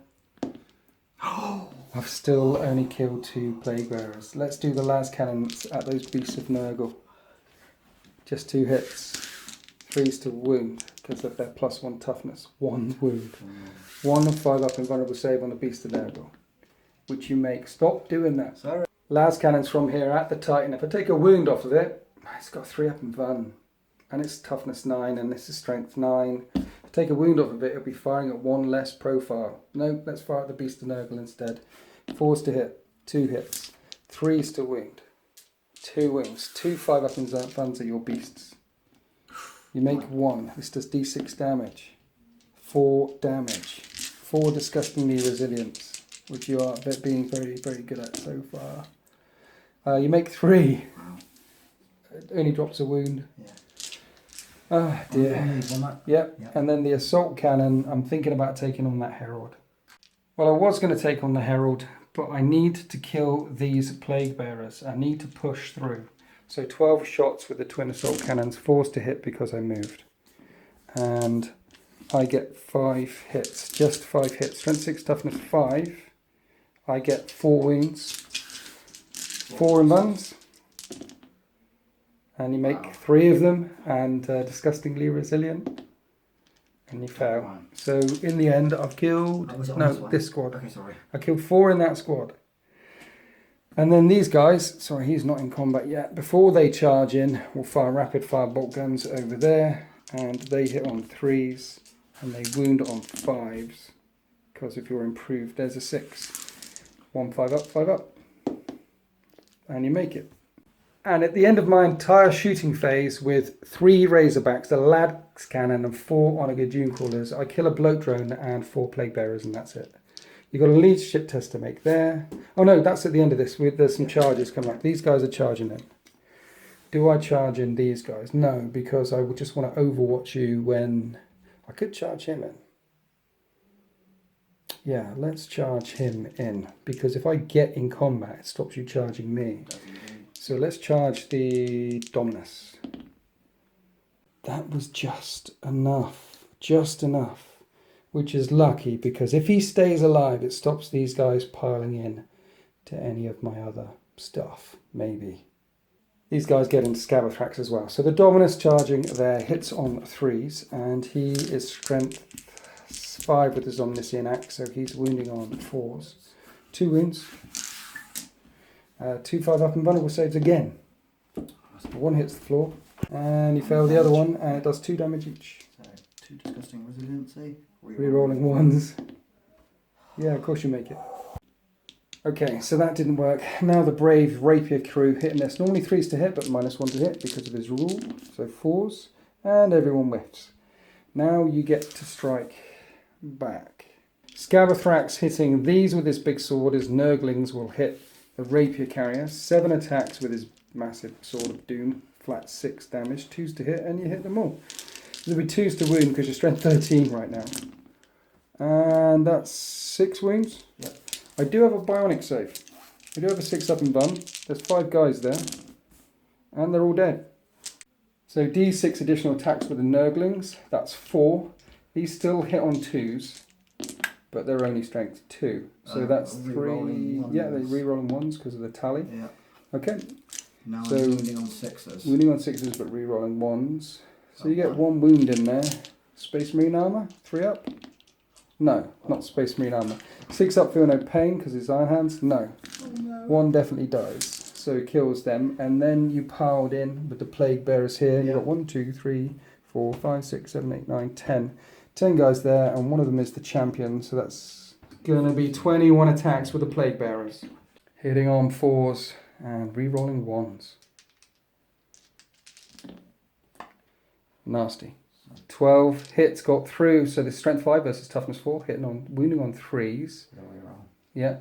I've still only killed 2 plague bearers. Let's do the last cannons at those beasts of Nergal. Just 2 hits. 3s to wound, because of their +1 toughness. 1 wound. 1 5 up invulnerable save on the beast of Nergal. Which you make. Stop doing that. Sorry. Last cannons from here at the Titan. If I take a wound off of it, it's got 3 up invuln. And it's toughness 9 and this is strength 9. If I take a wound off of it, it'll be firing at 1 less profile. No, let's fire at the beast of Nergal instead. 4s to hit, 2 hits. 3s to wound, 2 wounds. 2 5 up invulns at your beasts. You make 1. This does d6 damage. 4 damage. 4 disgustingly resilience, which you are being very, very good at so far. You make 3. It only drops a wound. Yeah. Oh dear. Yep. And then the assault cannon, I'm thinking about taking on that Herald. Well, I was going to take on the Herald, but I need to kill these plague bearers. I need to push through. So 12 shots with the twin assault cannons, 4s to hit because I moved. And I get 5 hits, just 5 hits. Strength 6, toughness 5. I get 4 wounds, 4 invulns. And you make 3 of them, and disgustingly resilient, and you fail. So in the end, I've killed this squad. Okay, sorry. I killed 4 in that squad, and then these guys. Sorry, he's not in combat yet. Before they charge in, we'll fire rapid fire bolt guns over there, and they hit on 3s, and they wound on 5s. Because if you're improved, there's a 6. 1 5 up, 5 up, and you make it. And at the end of my entire shooting phase with 3 Razorbacks, a Lads Cannon and 4 Onager Dune Crawlers, I kill a Bloat Drone and 4 Plague Bearers and that's it. You've got a leadership test to make there. Oh no, that's at the end of this. There's some charges coming up. These guys are charging in. Do I charge in these guys? No, because I would just want to overwatch you when... I could charge him in. Yeah, let's charge him in. Because if I get in combat, it stops you charging me. So let's charge the Dominus. That was just enough. Just enough. Which is lucky because if he stays alive, it stops these guys piling in to any of my other stuff. Maybe. These guys get into Scabothrax as well. So the Dominus charging there hits on 3s. And he is strength 5 with his Omniscient Axe. So he's wounding on 4s. 2 wounds. 2 5 up and vulnerable saves again. 1 hits the floor, and you fail the other one, and it does 2 damage each. So 2 disgusting resiliency. Rerolling 1s. Yeah, of course you make it. Okay, so that didn't work. Now the brave rapier crew hitting this. Normally 3s to hit, but -1 to hit because of his rule. So 4s, and everyone whiffs. Now you get to strike back. Scabathrax hitting these with his big sword. His Nerglings will hit the rapier carrier. 7 attacks with his massive sword of doom. Flat 6 damage. 2s to hit, and you hit them all. There'll be 2s to wound because you're strength 13 right now. And that's 6 wounds. Yep. I do have a bionic save. I do have a 6-up and bun. There's 5 guys there. And they're all dead. So D6 additional attacks with the Nerglings. That's 4. These still hit on 2s. But they're only strength 2. So that's 3. Yeah, they're re-rolling 1s because of the tally. Yeah. Okay. Now So I'm wounding on 6s. Wounding on 6s but re-rolling 1s. So you get 1 wound in there. Space Marine armor, 3 up. No, not Space Marine armor. 6 up, feel no pain because it's Iron Hands. No. Oh, no. 1 definitely dies. So it kills them. And then you piled in with the Plague Bearers here. You've got 1, 2, 3, 4, 5, 6, 7, 8, 9, 10. 10 guys there, and one of them is the champion. So that's going to be 21 attacks with the Plague Bearers. Hitting on 4s and re-rolling 1s. Nasty. 12 hits, got through. So the strength 5 versus toughness 4, wounding on 3s. Yeah,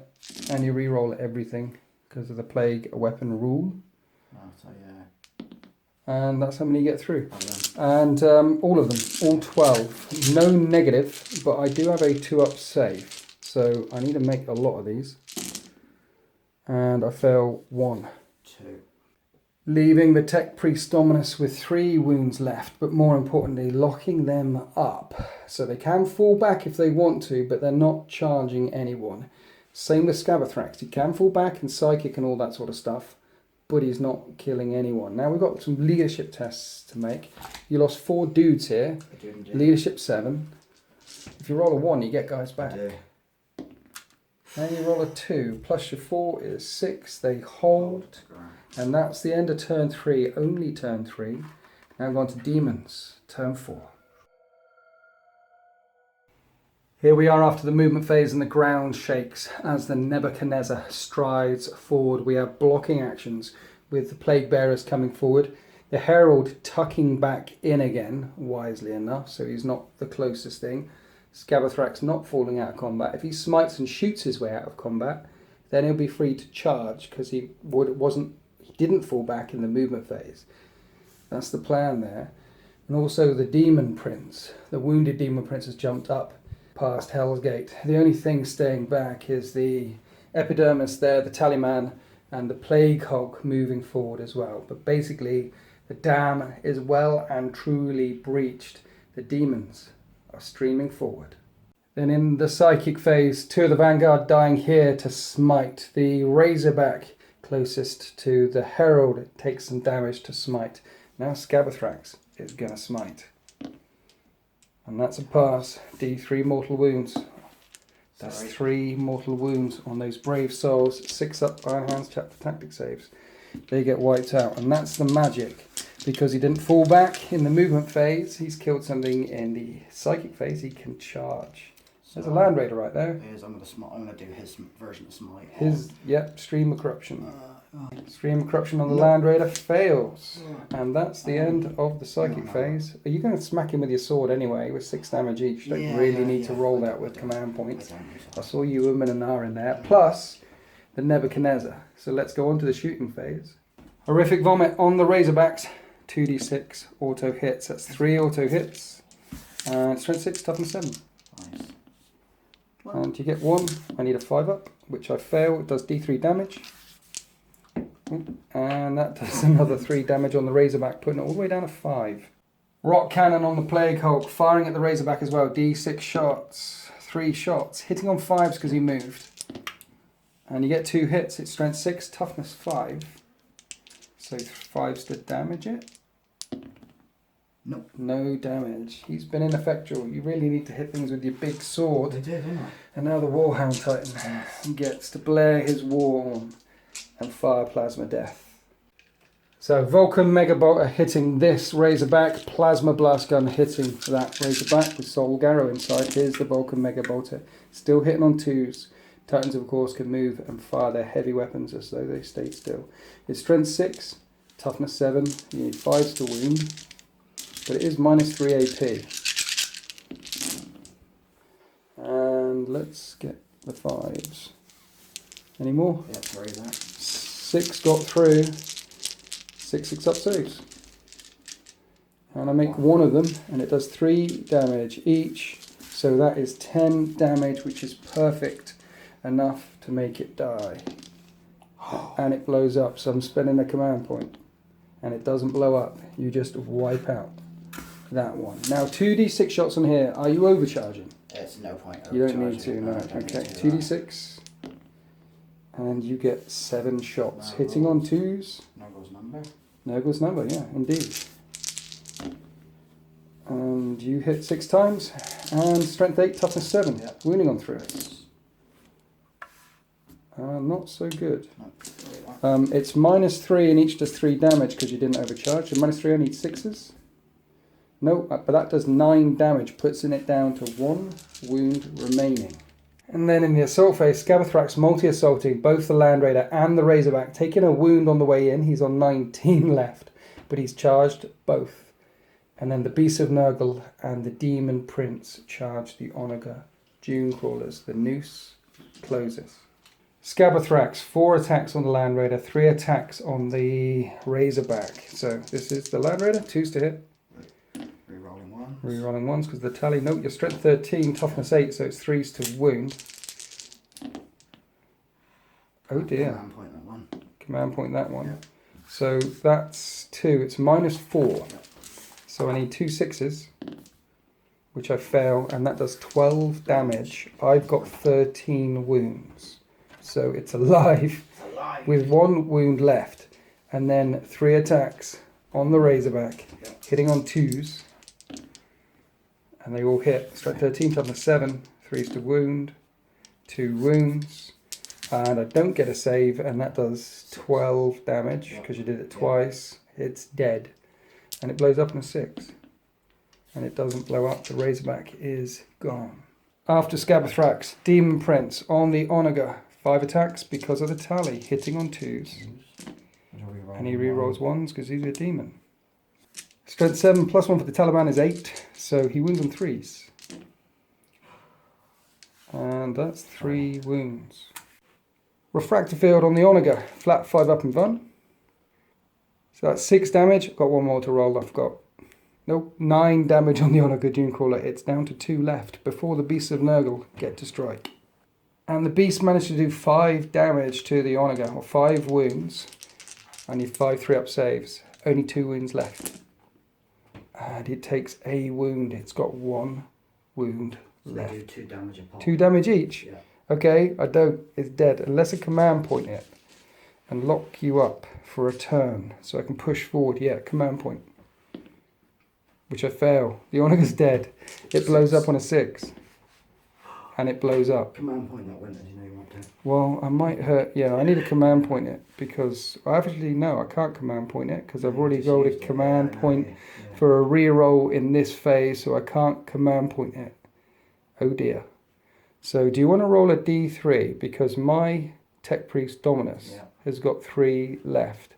and you re-roll everything because of the plague weapon rule. Oh, so yeah. And that's how many you get through. And all of them, all 12. No negative, but I do have a 2-up save. So I need to make a lot of these. And I fail 1. 2. Leaving the Tech Priest Dominus with 3 wounds left, but more importantly, locking them up. So they can fall back if they want to, but they're not charging anyone. Same with Scabathrax. He can fall back and psychic and all that sort of stuff, but he's not killing anyone. Now we've got some leadership tests to make. You lost 4 dudes here. Leadership 7. If you roll a 1, you get guys back. Then you roll a 2, plus your 4 is 6. They hold. And that's the end of turn 3, only turn 3. Now we're on to Demons, turn 4. Here we are after the movement phase and the ground shakes as the Nebuchadnezzar strides forward. We have blocking actions with the Plague Bearers coming forward. The Herald tucking back in again, wisely enough, so he's not the closest thing. Scabathrax not falling out of combat. If he smites and shoots his way out of combat, then he'll be free to charge because he didn't fall back in the movement phase. That's the plan there. And also the Demon Prince, the wounded Demon Prince has jumped up past Hell's Gate. The only thing staying back is the Epidermis there, the Tallyman, and the Plague Hulk moving forward as well. But basically, the dam is well and truly breached. The demons are streaming forward. Then in the Psychic phase, 2 of the Vanguard dying here to smite. The Razorback closest to the Herald takes some damage to smite. Now Scabathrax is going to smite. And that's a pass. D3 mortal wounds. That's 3 mortal wounds on those brave souls. 6-up Iron Hands chapter tactic saves. They get wiped out. And that's the magic. Because he didn't fall back in the movement phase, he's killed something in the psychic phase, he can charge. There's a Land Raider right there. I'm going to do his version of smite. Stream of Corruption. Stream of Corruption on the Land Raider fails. And that's the end of the psychic phase. Are you going to smack him with your sword anyway with 6 damage each? You don't really need to roll that with command points. I saw you and an R in there. Plus the Nebuchadnezzar. So let's go on to the shooting phase. Horrific Vomit on the Razorbacks. 2d6 auto hits. That's 3 auto hits. And strength 6, toughness 7. Nice. And you get 1. I need a 5-up, which I fail. It does d3 damage. And that does another 3 damage on the Razorback, putting it all the way down to 5. Rock Cannon on the Plague Hulk, firing at the Razorback as well. D6 shots, 3 shots, hitting on 5s because he moved. And you get 2 hits. It's strength 6, toughness 5. So 5s to damage it. Nope. No damage. He's been ineffectual. You really need to hit things with your big sword. They did, didn't I? And now the Warhound Titan gets to blare his war horn and fire plasma death. So Vulcan Megabolter hitting this Razorback, Plasma Blast Gun hitting that Razorback with Soul Garrow inside. Here's the Vulcan Megabolter, still hitting on 2s. Titans, of course, can move and fire their heavy weapons as though they stayed still. It's strength 6, toughness 7. You need 5s to wound, but it is -3 AP. And let's get the 5s. Any more? Yeah, 3 there. 6 got through. 6 up saves. And I make one of them, and it does 3 damage each. So that is 10 damage, which is perfect enough to make it die. And it blows up, so I'm spending a command point. And it doesn't blow up, you just wipe out that one. Now 2d6 shots on here, are you overcharging? It's no point. You don't need to, no. I don't Okay, need to, 2d6. And you get 7 shots. Hitting on 2s. Nergal's number. Nergal's number, yeah, indeed. And you hit 6 times. And strength 8, toughness 7. Yep. Wounding on 3. Not so good. It's -3 and each does 3 damage because you didn't overcharge. So -3 I need 6s. No, but that does 9 damage, puts it down to 1 wound remaining. And then in the assault phase, Scabathrax multi-assaulting both the Land Raider and the Razorback, taking a wound on the way in. He's on 19 left, but he's charged both. And then the Beasts of Nergal and the Demon Prince charge the Onager Dune Crawlers. The noose closes. Scabathrax, 4 attacks on the Land Raider, 3 attacks on the Razorback. So this is the Land Raider, 2s to hit. Rerolling 1s. Rerolling 1s because the tally. Nope, your strength 13, toughness 8, so it's 3s to wound. Oh dear. Command point that one. Command point that one. Yep. So that's 2, it's -4. So I need 2 6s, which I fail, and that does 12 damage. I've got 13 wounds. So it's alive with 1 wound left. And then 3 attacks on the Razorback, hitting on 2s. And they all hit. Strength 13, toughness 7, 3s to wound, 2 wounds. And I don't get a save, and that does 12 damage because you did it twice. It's dead. And it blows up in a 6. And it doesn't blow up. The Razorback is gone. After Scabathrax, Demon Prince on the Onager. 5 attacks because of the tally, hitting on 2s. And he rerolls 1s because he's a demon. Strength 7 +1 for the Taliban is 8, so he wounds on 3s. And that's 3 wounds. Refractor Field on the Onager, flat 5 up and run. So that's 6 damage. I've got 1 more to roll. I've got 9 damage on the Onager Dune Crawler. It's down to 2 left before the Beasts of Nergal get to strike. And the Beast managed to do 5 damage to the Onager, or 5 wounds. I need 5 3-up saves. Only 2 wounds left. And it takes a wound. It's got 1 wound left. They do 2 damage a pop. 2 damage each? Yeah. Okay, I don't. It's dead. Unless I command point it and lock you up for a turn. So I can push forward. Yeah, command point. Which I fail. The Onager's dead. It blows up on a 6. And it blows up. Command point that went as you know you want to. Well, I might hurt. Yeah, I need to command point it because actually no, I can't command point it because I've already rolled a command point for a reroll in this phase, so I can't command point it. Oh dear. So do you want to roll a D3 because my Tech Priest Dominus has got 3 left,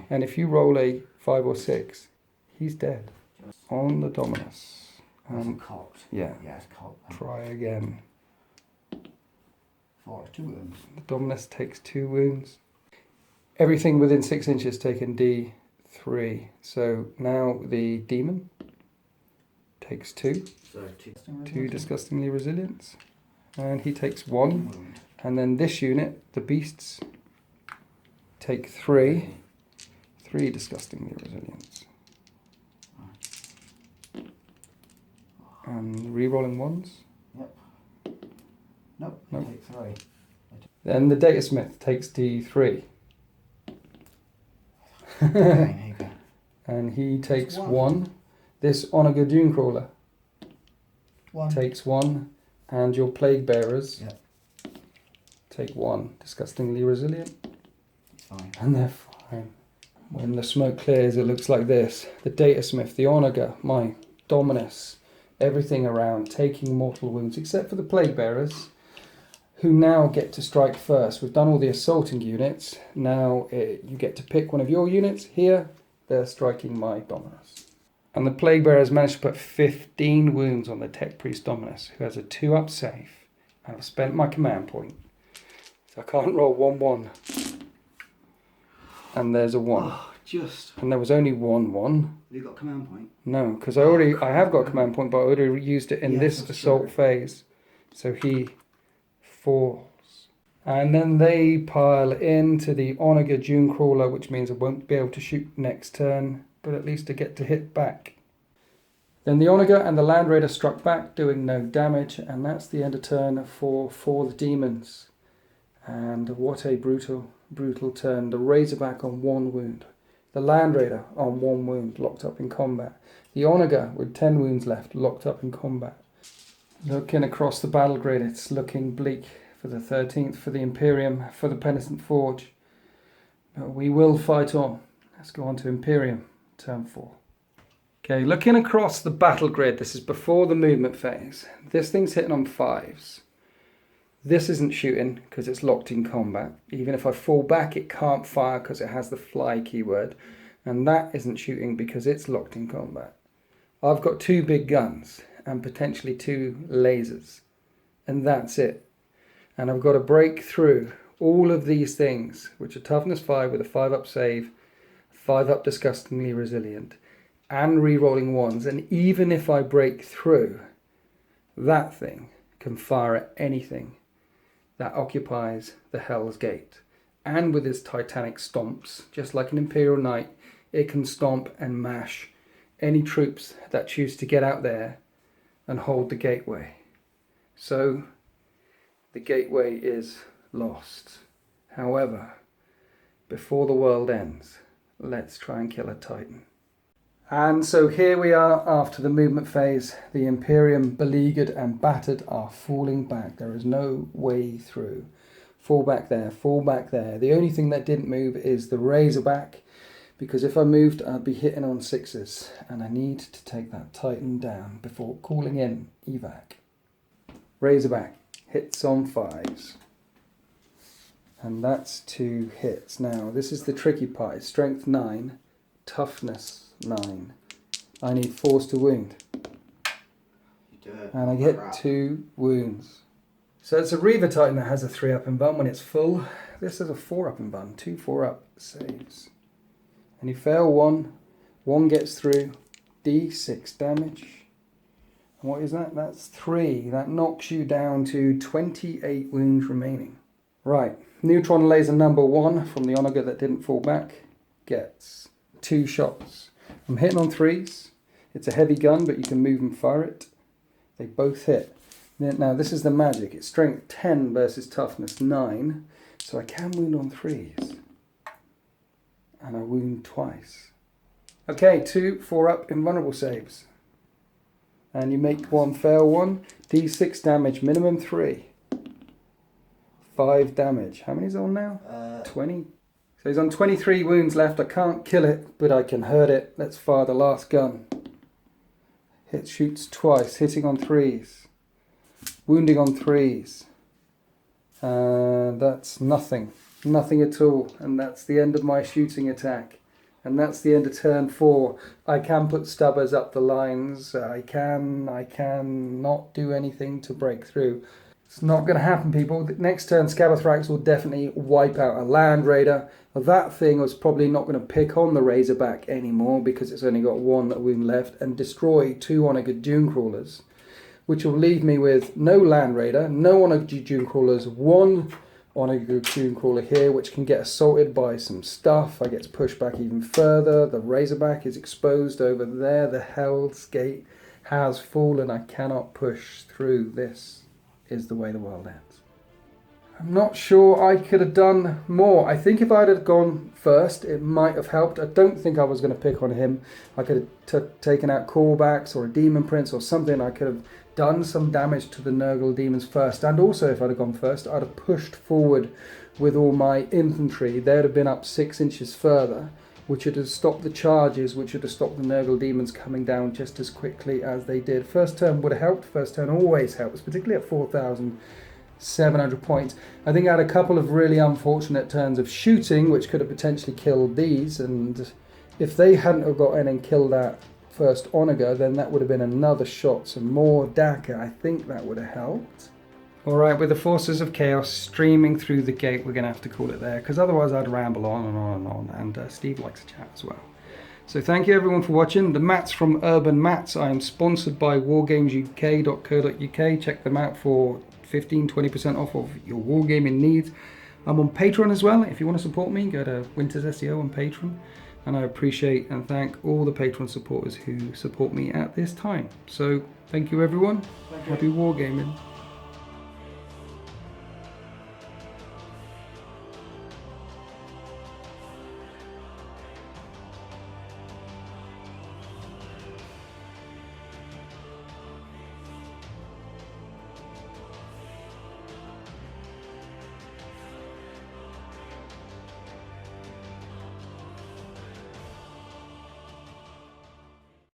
and if you roll a 5 or 6, he's dead on the Dominus. Cocked. Yeah. Yeah, it's cocked. Try again. 2 wounds. The Dominus takes 2 wounds. Everything within 6 inches taken D3. So now the Demon takes 2. So 2 disgustingly resilience. And he takes 1. And then this unit, the Beasts, take 3. 3 disgustingly resilience. And re-rolling 1s. Nope. Take 3. Then the Datasmith takes D3. Okay, go. And he takes 1. This Onager Dune Crawler 1. takes 1. And your Plague Bearers take 1. Disgustingly resilient. It's fine. And they're fine. When the smoke clears, it looks like this. The Datasmith, the Onager, my Dominus, everything around, taking mortal wounds, except for the Plague Bearers, who now get to strike first. We've done all the assaulting units. Now you get to pick one of your units. Here, they're striking my Dominus. And the Plague Bearers managed to put 15 wounds on the Tech Priest Dominus, who has a 2-up save. And I've spent my command point. So I can't roll 1-1. And there's a 1. Oh, just. And there was only 1-1. Have you got command point? No, because I have got command point, but I already used it in this assault phase. So he falls. And then they pile into the Onager Dunecrawler, which means I won't be able to shoot next turn, but at least I get to hit back. Then the Onager and the Land Raider struck back, doing no damage, and that's the end of turn for the Demons. And what a brutal turn. The Razorback on 1 wound. The Land Raider on 1 wound, locked up in combat. The Onager with 10 wounds left, locked up in combat. Looking across the battle grid, it's looking bleak for the 13th, for the Imperium, for the Penitent Forge. But we will fight on. Let's go on to Imperium, turn 4. Okay, looking across the battle grid, this is before the movement phase. This thing's hitting on 5s. This isn't shooting because it's locked in combat. Even if I fall back, it can't fire because it has the fly keyword. And that isn't shooting because it's locked in combat. I've got 2 big guns and potentially 2 lasers. And that's it. And I've got to break through all of these things, which are toughness 5 with a 5-up save, 5-up disgustingly resilient, and re-rolling 1s. And even if I break through, that thing can fire at anything that occupies the Hell's Gate. And with its titanic stomps, just like an Imperial Knight, it can stomp and mash any troops that choose to get out there and hold the gateway. So the gateway is lost. However, before the world ends, let's try and kill a Titan. And so here we are after the movement phase. The Imperium, beleaguered and battered, are falling back. There is no way through. Fall back there, fall back there. The only thing that didn't move is the Razorback, because if I moved, I'd be hitting on 6s, and I need to take that Titan down before calling in evac. Razorback hits on 5s. And that's 2 hits. Now, this is the tricky part. It's strength 9, toughness 9. I need force to wound. You do it. And I get 2 wounds. So it's a Reaver Titan that has a 3-up in bun when it's full. This is a 4-up in bun. 2 4-up saves. And you fail 1. 1 gets through. D6 damage. And what is that? That's 3. That knocks you down to 28 wounds remaining. Right. Neutron laser number 1 from the Onager that didn't fall back gets 2 shots. I'm hitting on 3s. It's a heavy gun, but you can move and fire it. They both hit. Now this is the magic. It's strength 10 versus toughness 9. So I can wound on 3s. And I wound twice. Okay, 2 4-up invulnerable saves. And you make 1 fail 1. D6 damage, minimum 3. 5 damage. How many's on now? 20. So he's on 23 wounds left. I can't kill it, but I can hurt it. Let's fire the last gun. Shoots twice, hitting on 3s. Wounding on 3s. And that's nothing. Nothing at all. And that's the end of my shooting attack. And that's the end of turn 4. I can put stubbers up the lines. I can not do anything to break through. It's not going to happen, people. Next turn, Scabothrax will definitely wipe out a Land Raider. That thing was probably not going to pick on the Razorback anymore because it's only got 1 wound left, and destroy 2 Onager Dunecrawlers, which will leave me with no Land Raider, no Onager Dunecrawlers, 1 Onager Dunecrawler here, which can get assaulted by some stuff. I get to push back even further. The Razorback is exposed over there. The Hell's Gate has fallen. I cannot push through. This is the way the world ends. I'm not sure I could have done more. I think if I'd have gone first, it might have helped. I don't think I was going to pick on him. I could have taken out callbacks or a Demon Prince or something. I could have done some damage to the Nergal Demons first. And also, if I'd have gone first, I'd have pushed forward with all my infantry. They'd have been up 6 inches further, which would have stopped the charges, which would have stopped the Nergal Demons coming down just as quickly as they did. First turn would have helped. First turn always helps, particularly at 4,000 700 points. I think I had a couple of really unfortunate turns of shooting, which could have potentially killed these, and if they hadn't have got in and killed that first onager, then that would have been another shot, some more Daka. I think that would have helped. Alright, with the forces of chaos streaming through the gate, we're going to have to call it there, because otherwise I'd ramble on and on and on, and Steve likes to chat as well. So thank you everyone for watching. The mats from Urban Mats. I am sponsored by wargamesuk.co.uk. Check them out for 15-20% off of your wargaming needs. I'm on Patreon as well. If you want to support me, go to Winters SEO on Patreon. And I appreciate and thank all the Patreon supporters who support me at this time. So thank you everyone. Happy wargaming.